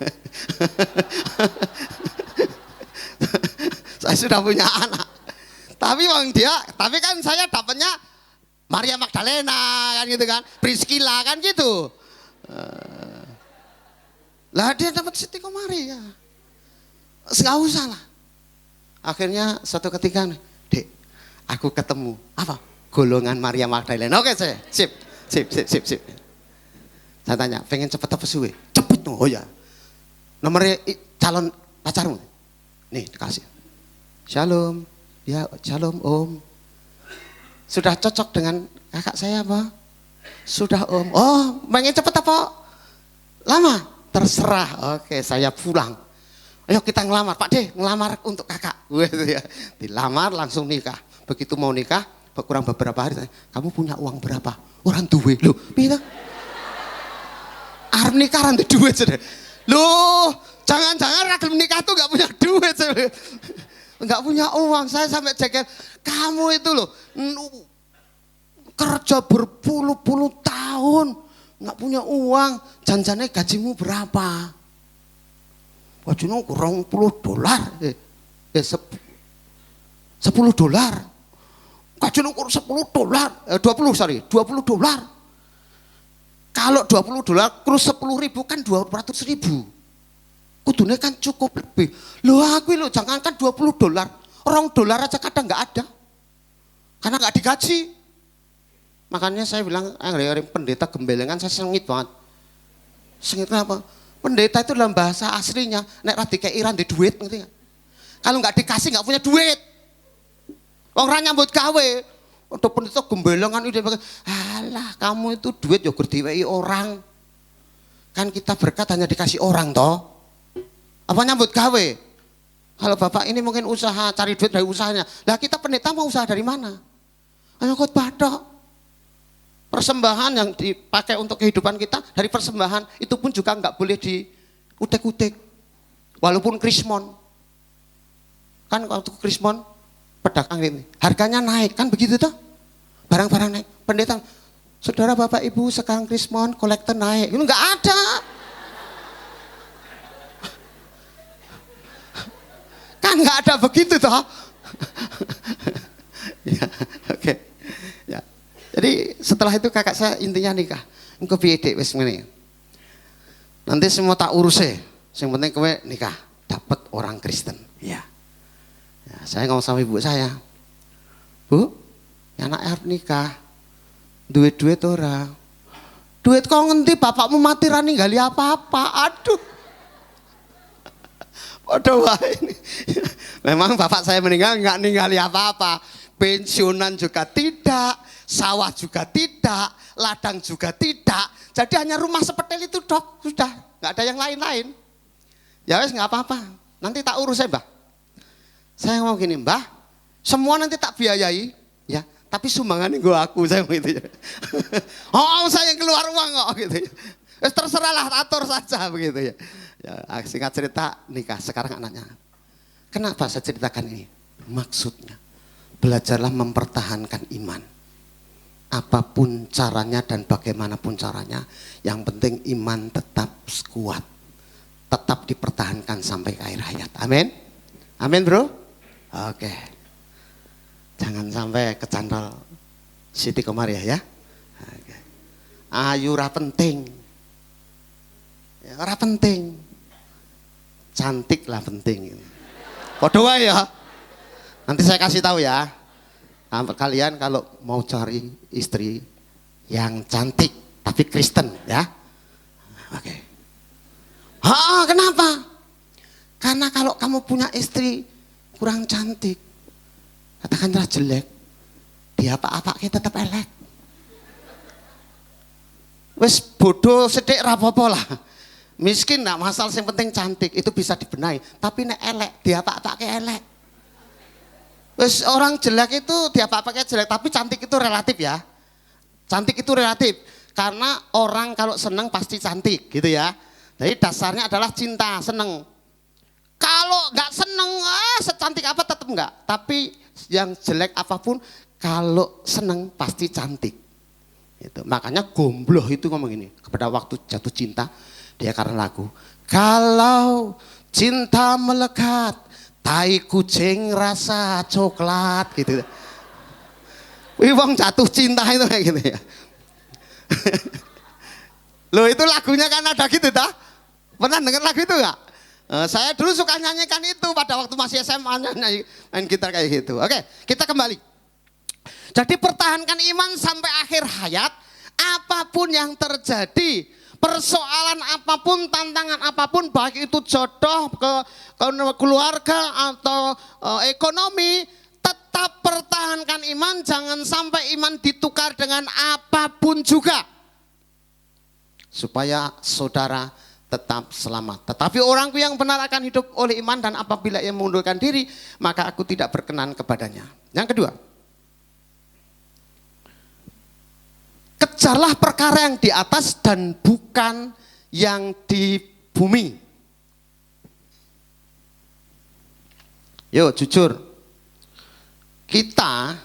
Saya sudah punya anak. Tapi tapi kan saya dapatnya Maria Magdalena kan gitu kan, Priscilla kan gitu. Lah dia dapat Siti Komaria. Enggak usah lah. Akhirnya suatu ketika, Dek, aku ketemu apa? Golongan Maria Magdalena. Oke, saya sip. Saya tanya, pengen cepet apa suwe? Cepet no. Oh ya. Nomornya calon pacarmu. Nih, dikasih. Shalom. Ya, shalom Om. Sudah cocok dengan kakak saya apa? Sudah Om. Oh, pengen cepet apa? Lama? Terserah. Oke, saya pulang. Ayo kita ngelamar. Pak De, ngelamar untuk kakak. Dilamar langsung nikah. Begitu mau nikah, kurang beberapa hari, kamu punya uang berapa? Orang duwe. Loh, piye? Arep nikah ra ndek duit. Loh, jangan-jangan ra gelem nikah tuh enggak punya duit. Enggak punya uang. Saya sampai jengkel. Kamu itu loh kerja berpuluh-puluh tahun enggak punya uang. Janjane gajimu berapa? Gajimu kurang $10. $10. Gajimu kurang $10. $20. Kalau $20 terus 10.000 kan 200.000. Kudune kan cukup lebih. Loh aku lo jangankan $20, $2 aja kadang nggak ada. Karena nggak digaji. Makanya saya bilang, pendeta gembelengan saya sengit banget. Sengitnya apa? Pendeta itu dalam bahasa aslinya, nek ra dikeiran di duit, ngerti nggak? Kalau nggak dikasih nggak punya duit. Orang nyambut gawe. Untuk pendeta gembelengan itu alah kamu itu duit ya diwehi orang. Kan kita berkat hanya dikasih orang toh. Apa nyambut gawe? Kalau bapak ini mungkin usaha cari duit dari usahanya. Lah kita pendeta mau usaha dari mana? Hanya khotbah tok. Persembahan yang dipakai untuk kehidupan kita dari persembahan itu pun juga nggak boleh diutek-utek. Walaupun krismon. Kan waktu krismon pedagang ini harganya naik kan begitu toh? Barang-barang naik. Pendeta, saudara bapak ibu sekarang krismon kolektor naik. Itu nggak ada. Kan nggak ada begitu toh. Ya, oke. Ya. Jadi setelah itu kakak saya intinya nikah. Engko piye Dik wis ngene. Nanti semua tak urus sih. Yang penting kowe nikah, dapat orang Kristen. Ya. Ya, saya ngomong sama ibu saya. Bu, anak arep nikah. Duit-duit ora. Duit kok ngendi bapakmu mati ra ninggali apa-apa. Aduh. Padha wae ini. Memang bapak saya meninggal enggak ninggali apa-apa. Pensiunan juga tidak, sawah juga tidak, ladang juga tidak. Jadi hanya rumah sepetel itu dok, sudah, enggak ada yang lain-lain. Ya wes enggak apa-apa. Nanti tak urus ya, Mbah. Saya ngomong gini, Mbah, semua nanti tak biayai, ya. Tapi sumbangannya gue aku, saya begitu ya. Oh, saya yang keluar uang kok, gitu ya. Terserahlah, atur saja, begitu ya. Ya, singkat cerita nikah, sekarang anaknya. Kenapa saya ceritakan ini? Maksudnya, belajarlah mempertahankan iman. Apapun caranya dan bagaimanapun caranya, yang penting iman tetap kuat. Tetap dipertahankan sampai akhir hayat. Amin. Amin bro. Oke. Jangan sampai kecantol Siti Komaria ya. Oke. Ayu ora penting. Ya, ora penting. Cantik lah penting. Padha wae ya. Nanti saya kasih tahu ya. Kalian kalau mau cari istri yang cantik tapi Kristen ya. Oke. Kenapa? Karena kalau kamu punya istri kurang cantik, katakanlah jelek, dia apa-apa kita tetap elek. Wes bodoh sedek rapopo lah. Miskin enggak masalah, yang penting cantik itu bisa dibenahi. Tapi nek elek, dia apa-apa ke elek. Wes orang jelek itu dia apa-apa ke jelek, tapi cantik itu relatif ya. Cantik itu relatif karena orang kalau seneng pasti cantik gitu ya. Jadi dasarnya adalah cinta, seneng. Kalau nggak seneng, secantik apa tetap nggak. Tapi yang jelek apapun, kalau seneng pasti cantik. Gitu. Makanya gombloh itu ngomong ini, kepada waktu jatuh cinta, Dia karena lagu. Kalau cinta melekat, tai kucing rasa coklat gitu. Wih, wong jatuh cinta itu kayak gitu ya. Loh itu lagunya kan ada gitu dah. Pernah dengar lagu itu enggak? Saya dulu suka nyanyikan itu pada waktu masih SMA, nyanyi main gitar kayak gitu. Oke, kita kembali. Jadi pertahankan iman sampai akhir hayat, apapun yang terjadi, persoalan apapun, tantangan apapun, baik itu jodoh, ke keluarga atau ekonomi, tetap pertahankan iman, jangan sampai iman ditukar dengan apapun juga. Supaya saudara tetap selamat. Tetapi orangku yang benar akan hidup oleh iman, dan apabila ia mengundurkan diri, maka aku tidak berkenan kepadanya. Yang kedua, kejarlah perkara yang di atas dan bukan yang di bumi. Yuk jujur, kita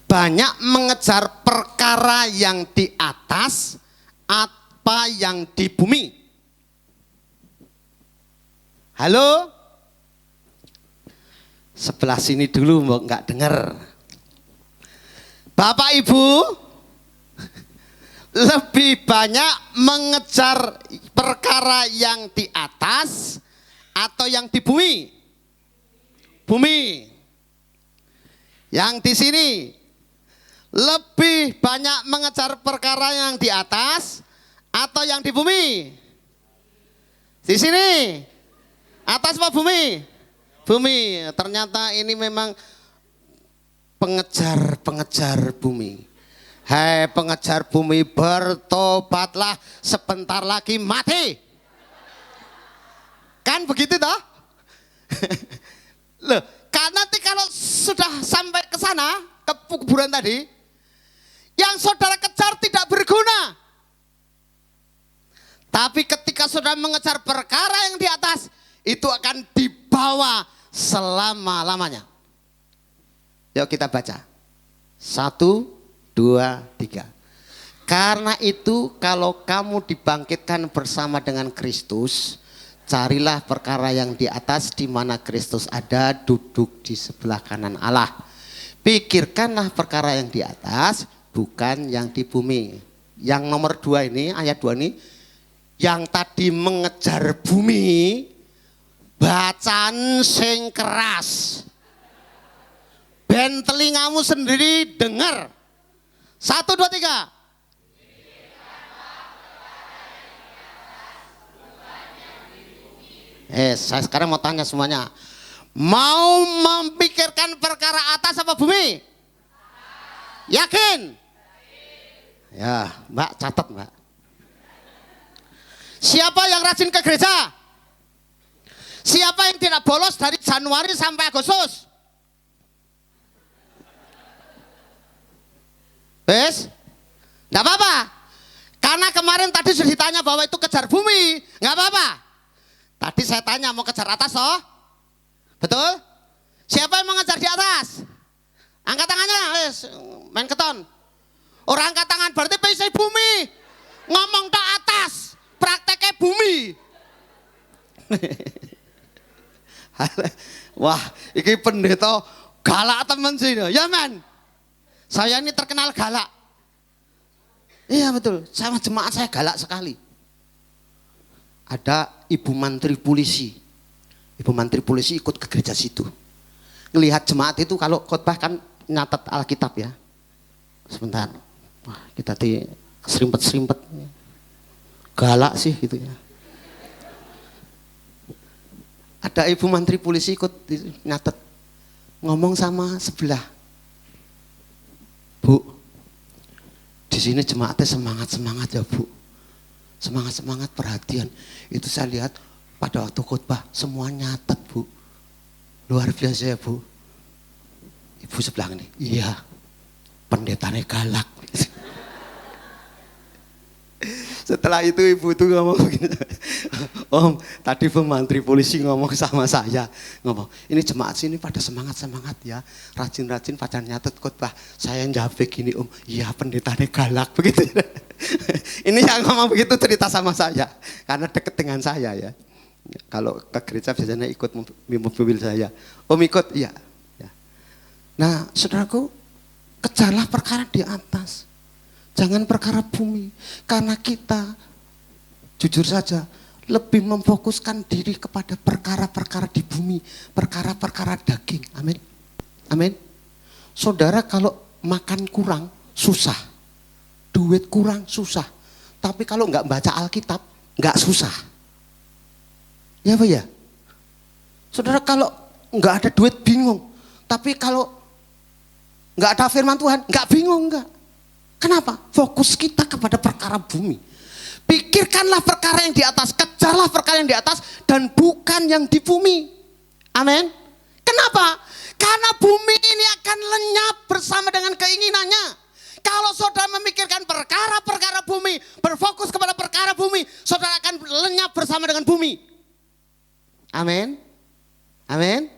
banyak mengejar perkara yang di atas apa yang di bumi. Halo? Sebelah sini dulu mau nggak dengar. Bapak Ibu lebih banyak mengejar perkara yang di atas atau yang di bumi? Bumi. Yang di sini lebih banyak mengejar perkara yang di atas atau yang di bumi? Di sini. Atas apa bumi? Bumi. Ternyata ini memang pengejar bumi. Hai pengejar bumi, bertobatlah, sebentar lagi mati. Kan begitu toh? Loh, karena nanti kalau sudah sampai ke sana, ke kuburan tadi, yang saudara kejar tidak berguna. Tapi ketika saudara mengejar perkara yang di atas, itu akan dibawa selama-lamanya. Yuk kita baca. 1, 2, 3. Karena itu kalau kamu dibangkitkan bersama dengan Kristus, carilah perkara yang di atas di mana Kristus ada duduk di sebelah kanan Allah. Pikirkanlah perkara yang di atas, bukan yang di bumi. Yang nomor 2 ini, ayat 2 ini, yang tadi mengejar bumi, bacaan sing keras. Ben telingamu sendiri dengar. 1, 2, 3. Saya sekarang mau tanya semuanya. Mau memikirkan perkara atas apa bumi? Yakin? Ya, Mbak catat Mbak. Siapa yang rajin ke gereja? Siapa yang tidak bolos dari Januari sampai Agustus? Wes? Enggak apa-apa. Karena kemarin tadi sudah ditanya bahwa itu kejar bumi, enggak apa-apa. Tadi saya tanya mau kejar atas toh? Betul? Siapa yang mengejar di atas? Angkat tangannya, main keton. Orang angkat tangan berarti PC bumi. Ngomong ke atas, prakteknya bumi. Wah, ini pendeta galak teman sih. Ya men, saya ini terkenal galak. Iya betul, sama jemaat saya galak sekali. Ada ibu mantri polisi. Ibu mantri polisi ikut ke gereja situ. Ngelihat jemaat itu kalau khotbah kan nyatet Alkitab ya. Sebentar. Wah, kita serimpet-serimpet. Galak sih gitu ya. Ada ibu mantri polisi ikut nyatet. Ngomong sama sebelah. Bu, di sini jemaatnya semangat-semangat ya Bu. Semangat-semangat perhatian. Itu saya lihat pada waktu khotbah semua nyatet Bu. Luar biasa ya Bu. Ibu sebelah ini, iya pendetanya galak. Setelah itu ibu itu ngomong begini, Om, tadi pemantri polisi ngomong sama saya, ngomong, ini jemaat sini pada semangat-semangat ya, rajin-rajin pada nyatet khotbah. Saya jawab begini, Om, iya pendetanya galak begitu. Ini yang ngomong begitu cerita sama saya, karena deket dengan saya ya. Kalau ke gereja biasanya ikut mobil saya, Om ikut, iya. Ya. Nah, saudaraku, kejarlah perkara di atas. Jangan perkara bumi, karena kita jujur saja lebih memfokuskan diri kepada perkara-perkara di bumi, perkara-perkara daging. Amin. Amin. Saudara kalau makan kurang susah, duit kurang susah, tapi kalau nggak baca Alkitab nggak susah. Ya Pak ya. Saudara kalau nggak ada duit bingung, tapi kalau nggak ada firman Tuhan nggak bingung nggak. Kenapa? Fokus kita kepada perkara bumi. Pikirkanlah perkara yang di atas, kejarlah perkara yang di atas dan bukan yang di bumi. Amin. Kenapa? Karena bumi ini akan lenyap bersama dengan keinginannya. Kalau saudara memikirkan perkara-perkara bumi, berfokus kepada perkara bumi, saudara akan lenyap bersama dengan bumi. Amin. Amin.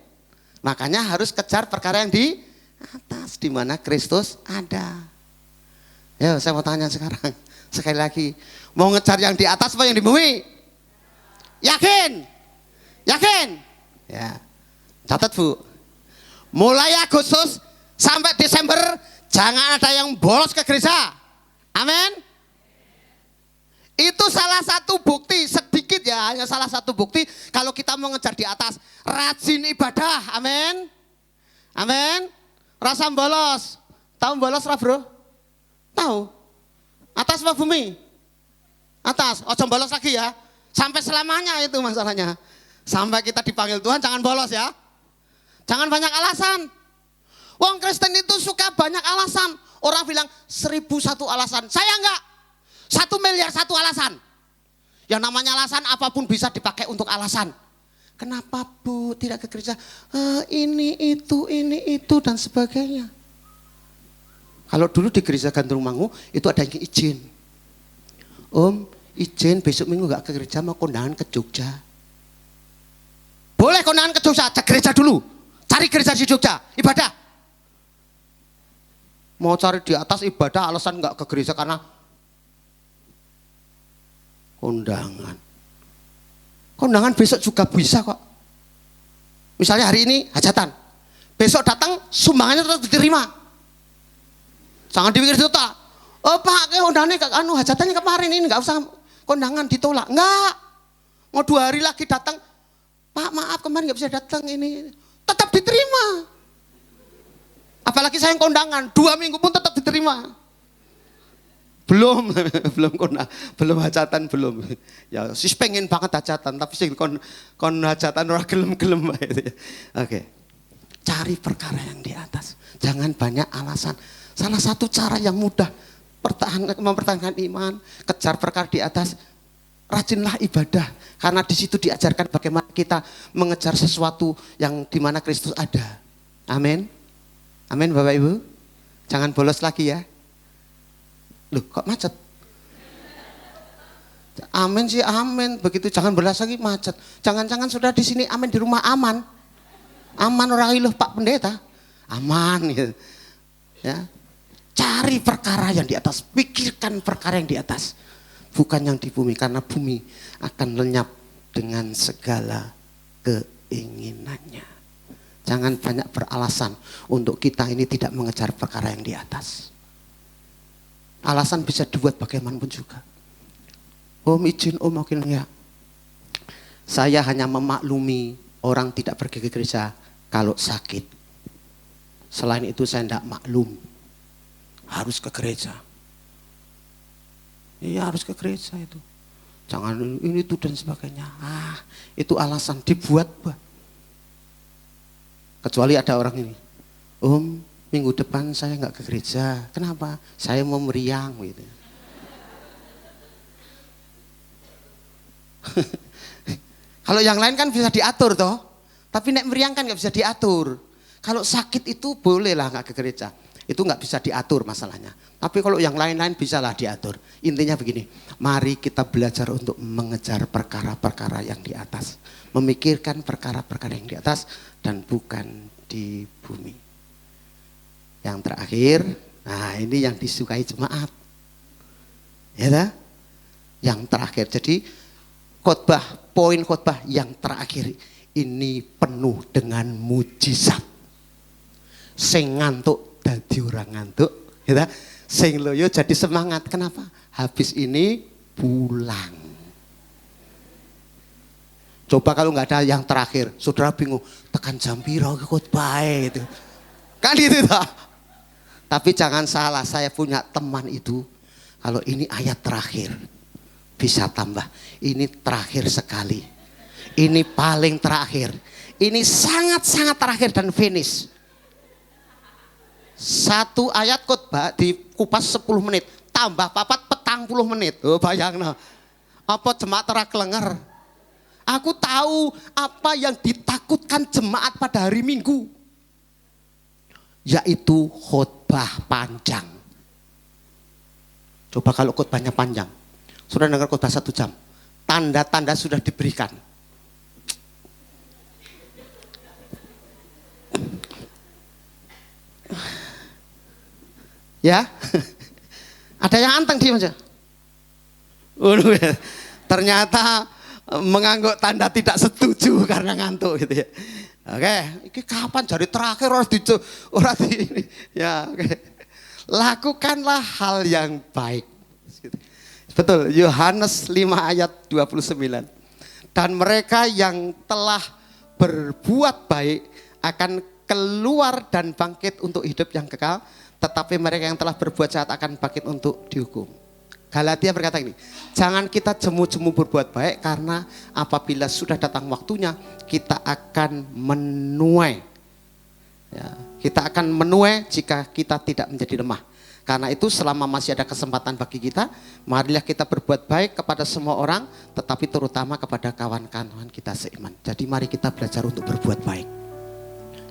Makanya harus kejar perkara yang di atas, di mana Kristus ada. Ya, saya mau tanya sekarang, sekali lagi, mau ngejar yang di atas apa yang di bumi? Yakin? Yakin? Ya, catat Bu. Mulai Agustus sampai Desember jangan ada yang bolos ke gereja. Amin. Itu salah satu bukti, sedikit ya, hanya salah satu bukti kalau kita mau ngejar di atas. Rajin ibadah, amin. Amin. Rasa bolos. Tahu bolos lah bro? Tahu? Atas apa bumi? Atas. Ojo bolos lagi ya. Sampai selamanya itu masalahnya. Sampai kita dipanggil Tuhan jangan bolos ya. Jangan banyak alasan. Wong Kristen itu suka banyak alasan. Orang bilang 1001 alasan. Saya enggak. 1 miliar 1 alasan. Yang namanya alasan apapun bisa dipakai untuk alasan. Kenapa Bu tidak ke gereja? Ini itu dan sebagainya. Kalau dulu di gereja Gandrung Mangu itu ada yang izin. Om, izin besok minggu enggak ke gereja, mau kondangan ke Jogja. Boleh kondangan ke Jogja, cek gereja dulu. Cari gereja di Jogja, ibadah. Mau cari di atas ibadah, alasan enggak ke gereja karena kondangan. Kondangan besok juga bisa kok. Misalnya hari ini hajatan. Besok datang sumbangannya tetap diterima. Jangan dipikir total. Oh Pak, kondangannya hajatannya kemarin ini enggak usah kondangan ditolak. Enggak. Mau 2 hari lagi datang. Pak maaf kemarin enggak bisa datang ini. Tetap diterima. Apalagi saya yang kondangan, 2 minggu pun tetap diterima. Belum belum hajatan belum. Ya sis pengen banget hajatan tapi sing kon hajatan ora gelem-gelem gitu ya. Oke. Cari perkara yang di atas. Jangan banyak alasan. Salah satu cara yang mudah mempertahankan iman, kejar perkara di atas, rajinlah ibadah. Karena di situ diajarkan bagaimana kita mengejar sesuatu yang di mana Kristus ada. Amin. Amin Bapak Ibu. Jangan bolos lagi ya. Loh kok macet? Amin sih amin. Begitu jangan bolos lagi macet. Jangan-jangan sudah di sini amin di rumah aman. Aman orang iluh Pak Pendeta. Aman gitu. Ya. Cari perkara yang di atas, pikirkan perkara yang di atas, bukan yang di bumi, karena bumi akan lenyap dengan segala keinginannya. Jangan banyak beralasan untuk kita ini tidak mengejar perkara yang di atas. Alasan bisa dibuat bagaimanapun juga. Om izin, om mungkin ya. Saya hanya memaklumi orang tidak pergi ke gereja kalau sakit. Selain itu saya tidak maklum. Harus ke gereja. Iya harus ke gereja itu. Jangan ini itu dan sebagainya. Itu alasan dibuat. Kecuali ada orang ini. Om, minggu depan saya nggak ke gereja. Kenapa? Saya mau meriang gitu. Kalau yang lain kan bisa diatur toh. Tapi nek meriang kan nggak bisa diatur. Kalau sakit itu boleh lah nggak ke gereja. Itu nggak bisa diatur masalahnya. Tapi kalau yang lain-lain bisalah diatur. Intinya begini, mari kita belajar untuk mengejar perkara-perkara yang di atas. Memikirkan perkara-perkara yang di atas dan bukan di bumi. Yang terakhir, nah ini yang disukai jemaat. Ya dah? Yang terakhir. Jadi khotbah, poin khotbah yang terakhir ini penuh dengan mujizat. Sing ngantuk dadi orang ngantuk, ya. Sing loyo jadi semangat. Kenapa? Habis ini pulang. Coba kalau nggak ada yang terakhir, saudara bingung, tekan jam piro khotbah itu. Kan itu tak? Tapi jangan salah, saya punya teman itu, kalau ini ayat terakhir bisa tambah. Ini terakhir sekali. Ini paling terakhir. Ini sangat-sangat terakhir dan finish. Satu ayat khotbah dikupas 10 menit, tambah papat 40 menit. Oh bayangno. Apa jemaat ora klenger? Aku tahu apa yang ditakutkan jemaat pada hari Minggu. Yaitu khotbah panjang. Coba kalau khotbahnya panjang. Sudah dengar khotbah 1 jam. Tanda-tanda sudah diberikan. Ya, ada yang anteng diam aja. Ternyata mengangguk tanda tidak setuju karena ngantuk gitu ya. Oke, ini kapan jadi terakhir orang di ini? Ya, oke. Lakukanlah hal yang baik. Betul, Yohanes 5 ayat 29. Dan mereka yang telah berbuat baik akan keluar dan bangkit untuk hidup yang kekal. Tetapi mereka yang telah berbuat jahat akan bangkit untuk dihukum. Galatia berkata ini, jangan kita jemu-jemu berbuat baik karena apabila sudah datang waktunya kita akan menuai. Ya, kita akan menuai jika kita tidak menjadi lemah. Karena itu selama masih ada kesempatan bagi kita, marilah kita berbuat baik kepada semua orang, tetapi terutama kepada kawan-kawan kita seiman. Jadi mari kita belajar untuk berbuat baik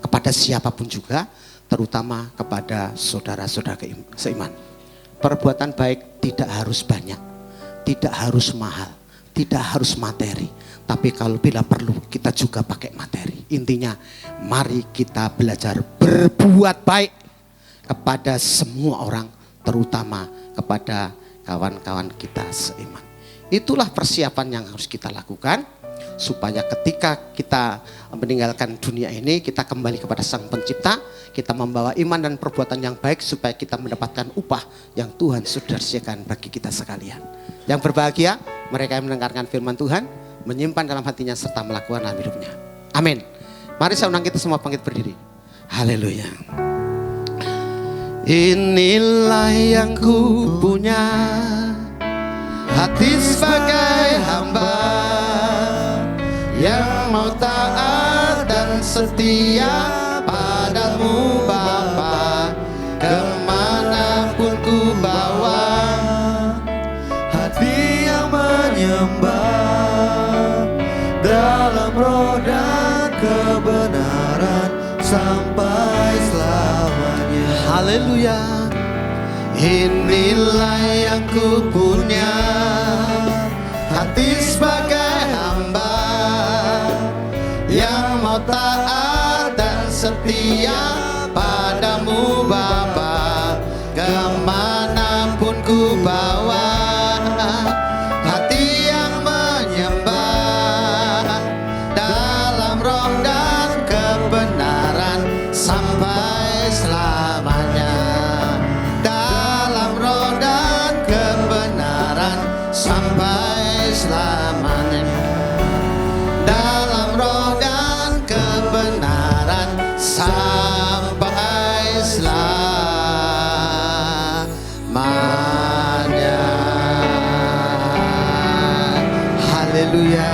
kepada siapapun juga, terutama kepada saudara-saudara seiman. Perbuatan baik tidak harus banyak, tidak harus mahal, tidak harus materi. Tapi kalau bila perlu kita juga pakai materi. Intinya mari kita belajar berbuat baik kepada semua orang, terutama kepada kawan-kawan kita seiman. Itulah persiapan yang harus kita lakukan supaya ketika kita meninggalkan dunia ini kita kembali kepada Sang Pencipta, kita membawa iman dan perbuatan yang baik supaya kita mendapatkan upah yang Tuhan sudah sediakan bagi kita sekalian. Yang berbahagia mereka yang mendengarkan firman Tuhan, menyimpan dalam hatinya serta melakukan dalam hidupnya. Amin. Mari saya undang kita semua bangkit berdiri. Haleluya. Inilah yang ku punya, hati sebagai hamba yang mau taat dan setia padamu Bapa, kemanapun ku bawa. Hati yang menyembah dalam roh dan kebenaran sampai selamanya. Haleluya. Inilah yang ku punya, hati sebagai hamba yang mau taat dan setia padamu Bapa, kemanapun ku bawa. Hati yang menyembah dalam roh dan kebenaran sampai selamanya. Dalam roh dan kebenaran sampai selamanya. Dalam roh dan kebenaran sampai selamanya. Haleluya.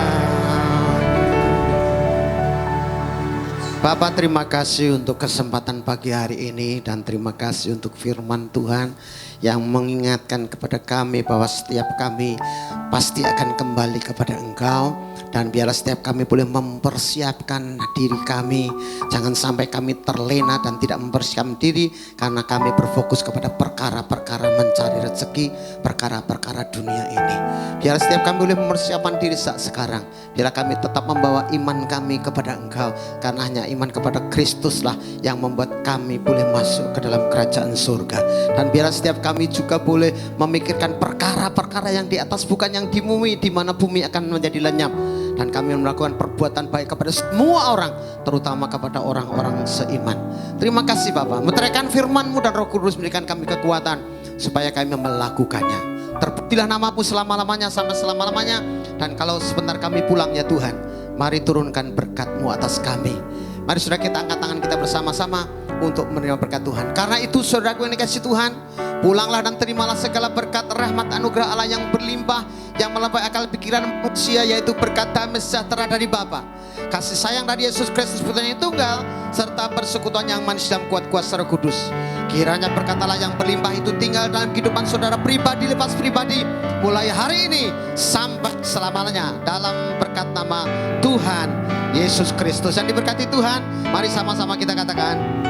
Bapak, terima kasih untuk kesempatan pagi hari ini dan terima kasih untuk firman Tuhan yang mengingatkan kepada kami bahwa setiap kami pasti akan kembali kepada Engkau. Dan biarlah setiap kami boleh mempersiapkan diri kami. Jangan sampai kami terlena dan tidak mempersiapkan diri, karena kami berfokus kepada perkara-perkara mencari rezeki, perkara-perkara dunia ini. Biarlah setiap kami boleh mempersiapkan diri saat sekarang. Biarlah kami tetap membawa iman kami kepada Engkau, karena hanya iman kepada Kristuslah yang membuat kami boleh masuk ke dalam kerajaan surga. Dan biarlah setiap kami juga boleh memikirkan perkara-perkara yang di atas, bukan yang di bumi, di mana bumi akan menjadi lenyap. Dan kami melakukan perbuatan baik kepada semua orang, terutama kepada orang-orang seiman. Terima kasih Bapa, meteraikan firman-Mu dan Roh Kudus berikan kami kekuatan supaya kami melakukannya. Terpujilah nama-Mu selama-lamanya sampai selama-lamanya. Dan kalau sebentar kami pulang ya Tuhan, mari turunkan berkat-Mu atas kami. Mari saudara kita angkat tangan kita bersama-sama untuk menerima berkat Tuhan. Karena itu saudaraku yang dikasihi Tuhan, pulanglah dan terimalah segala berkat rahmat anugerah Allah yang berlimpah, yang melampaui akal pikiran manusia, yaitu berkat damai sejahtera dari Bapa, kasih sayang dari Yesus Kristus Putra yang tunggal, serta persekutuan yang manis dan kuat kuasa Roh Kudus. Kiranya berkat Allah yang berlimpah itu tinggal dalam kehidupan saudara pribadi lepas pribadi, mulai hari ini sampai selamanya, dalam berkat nama Tuhan Yesus Kristus. Yang diberkati Tuhan, mari sama-sama kita katakan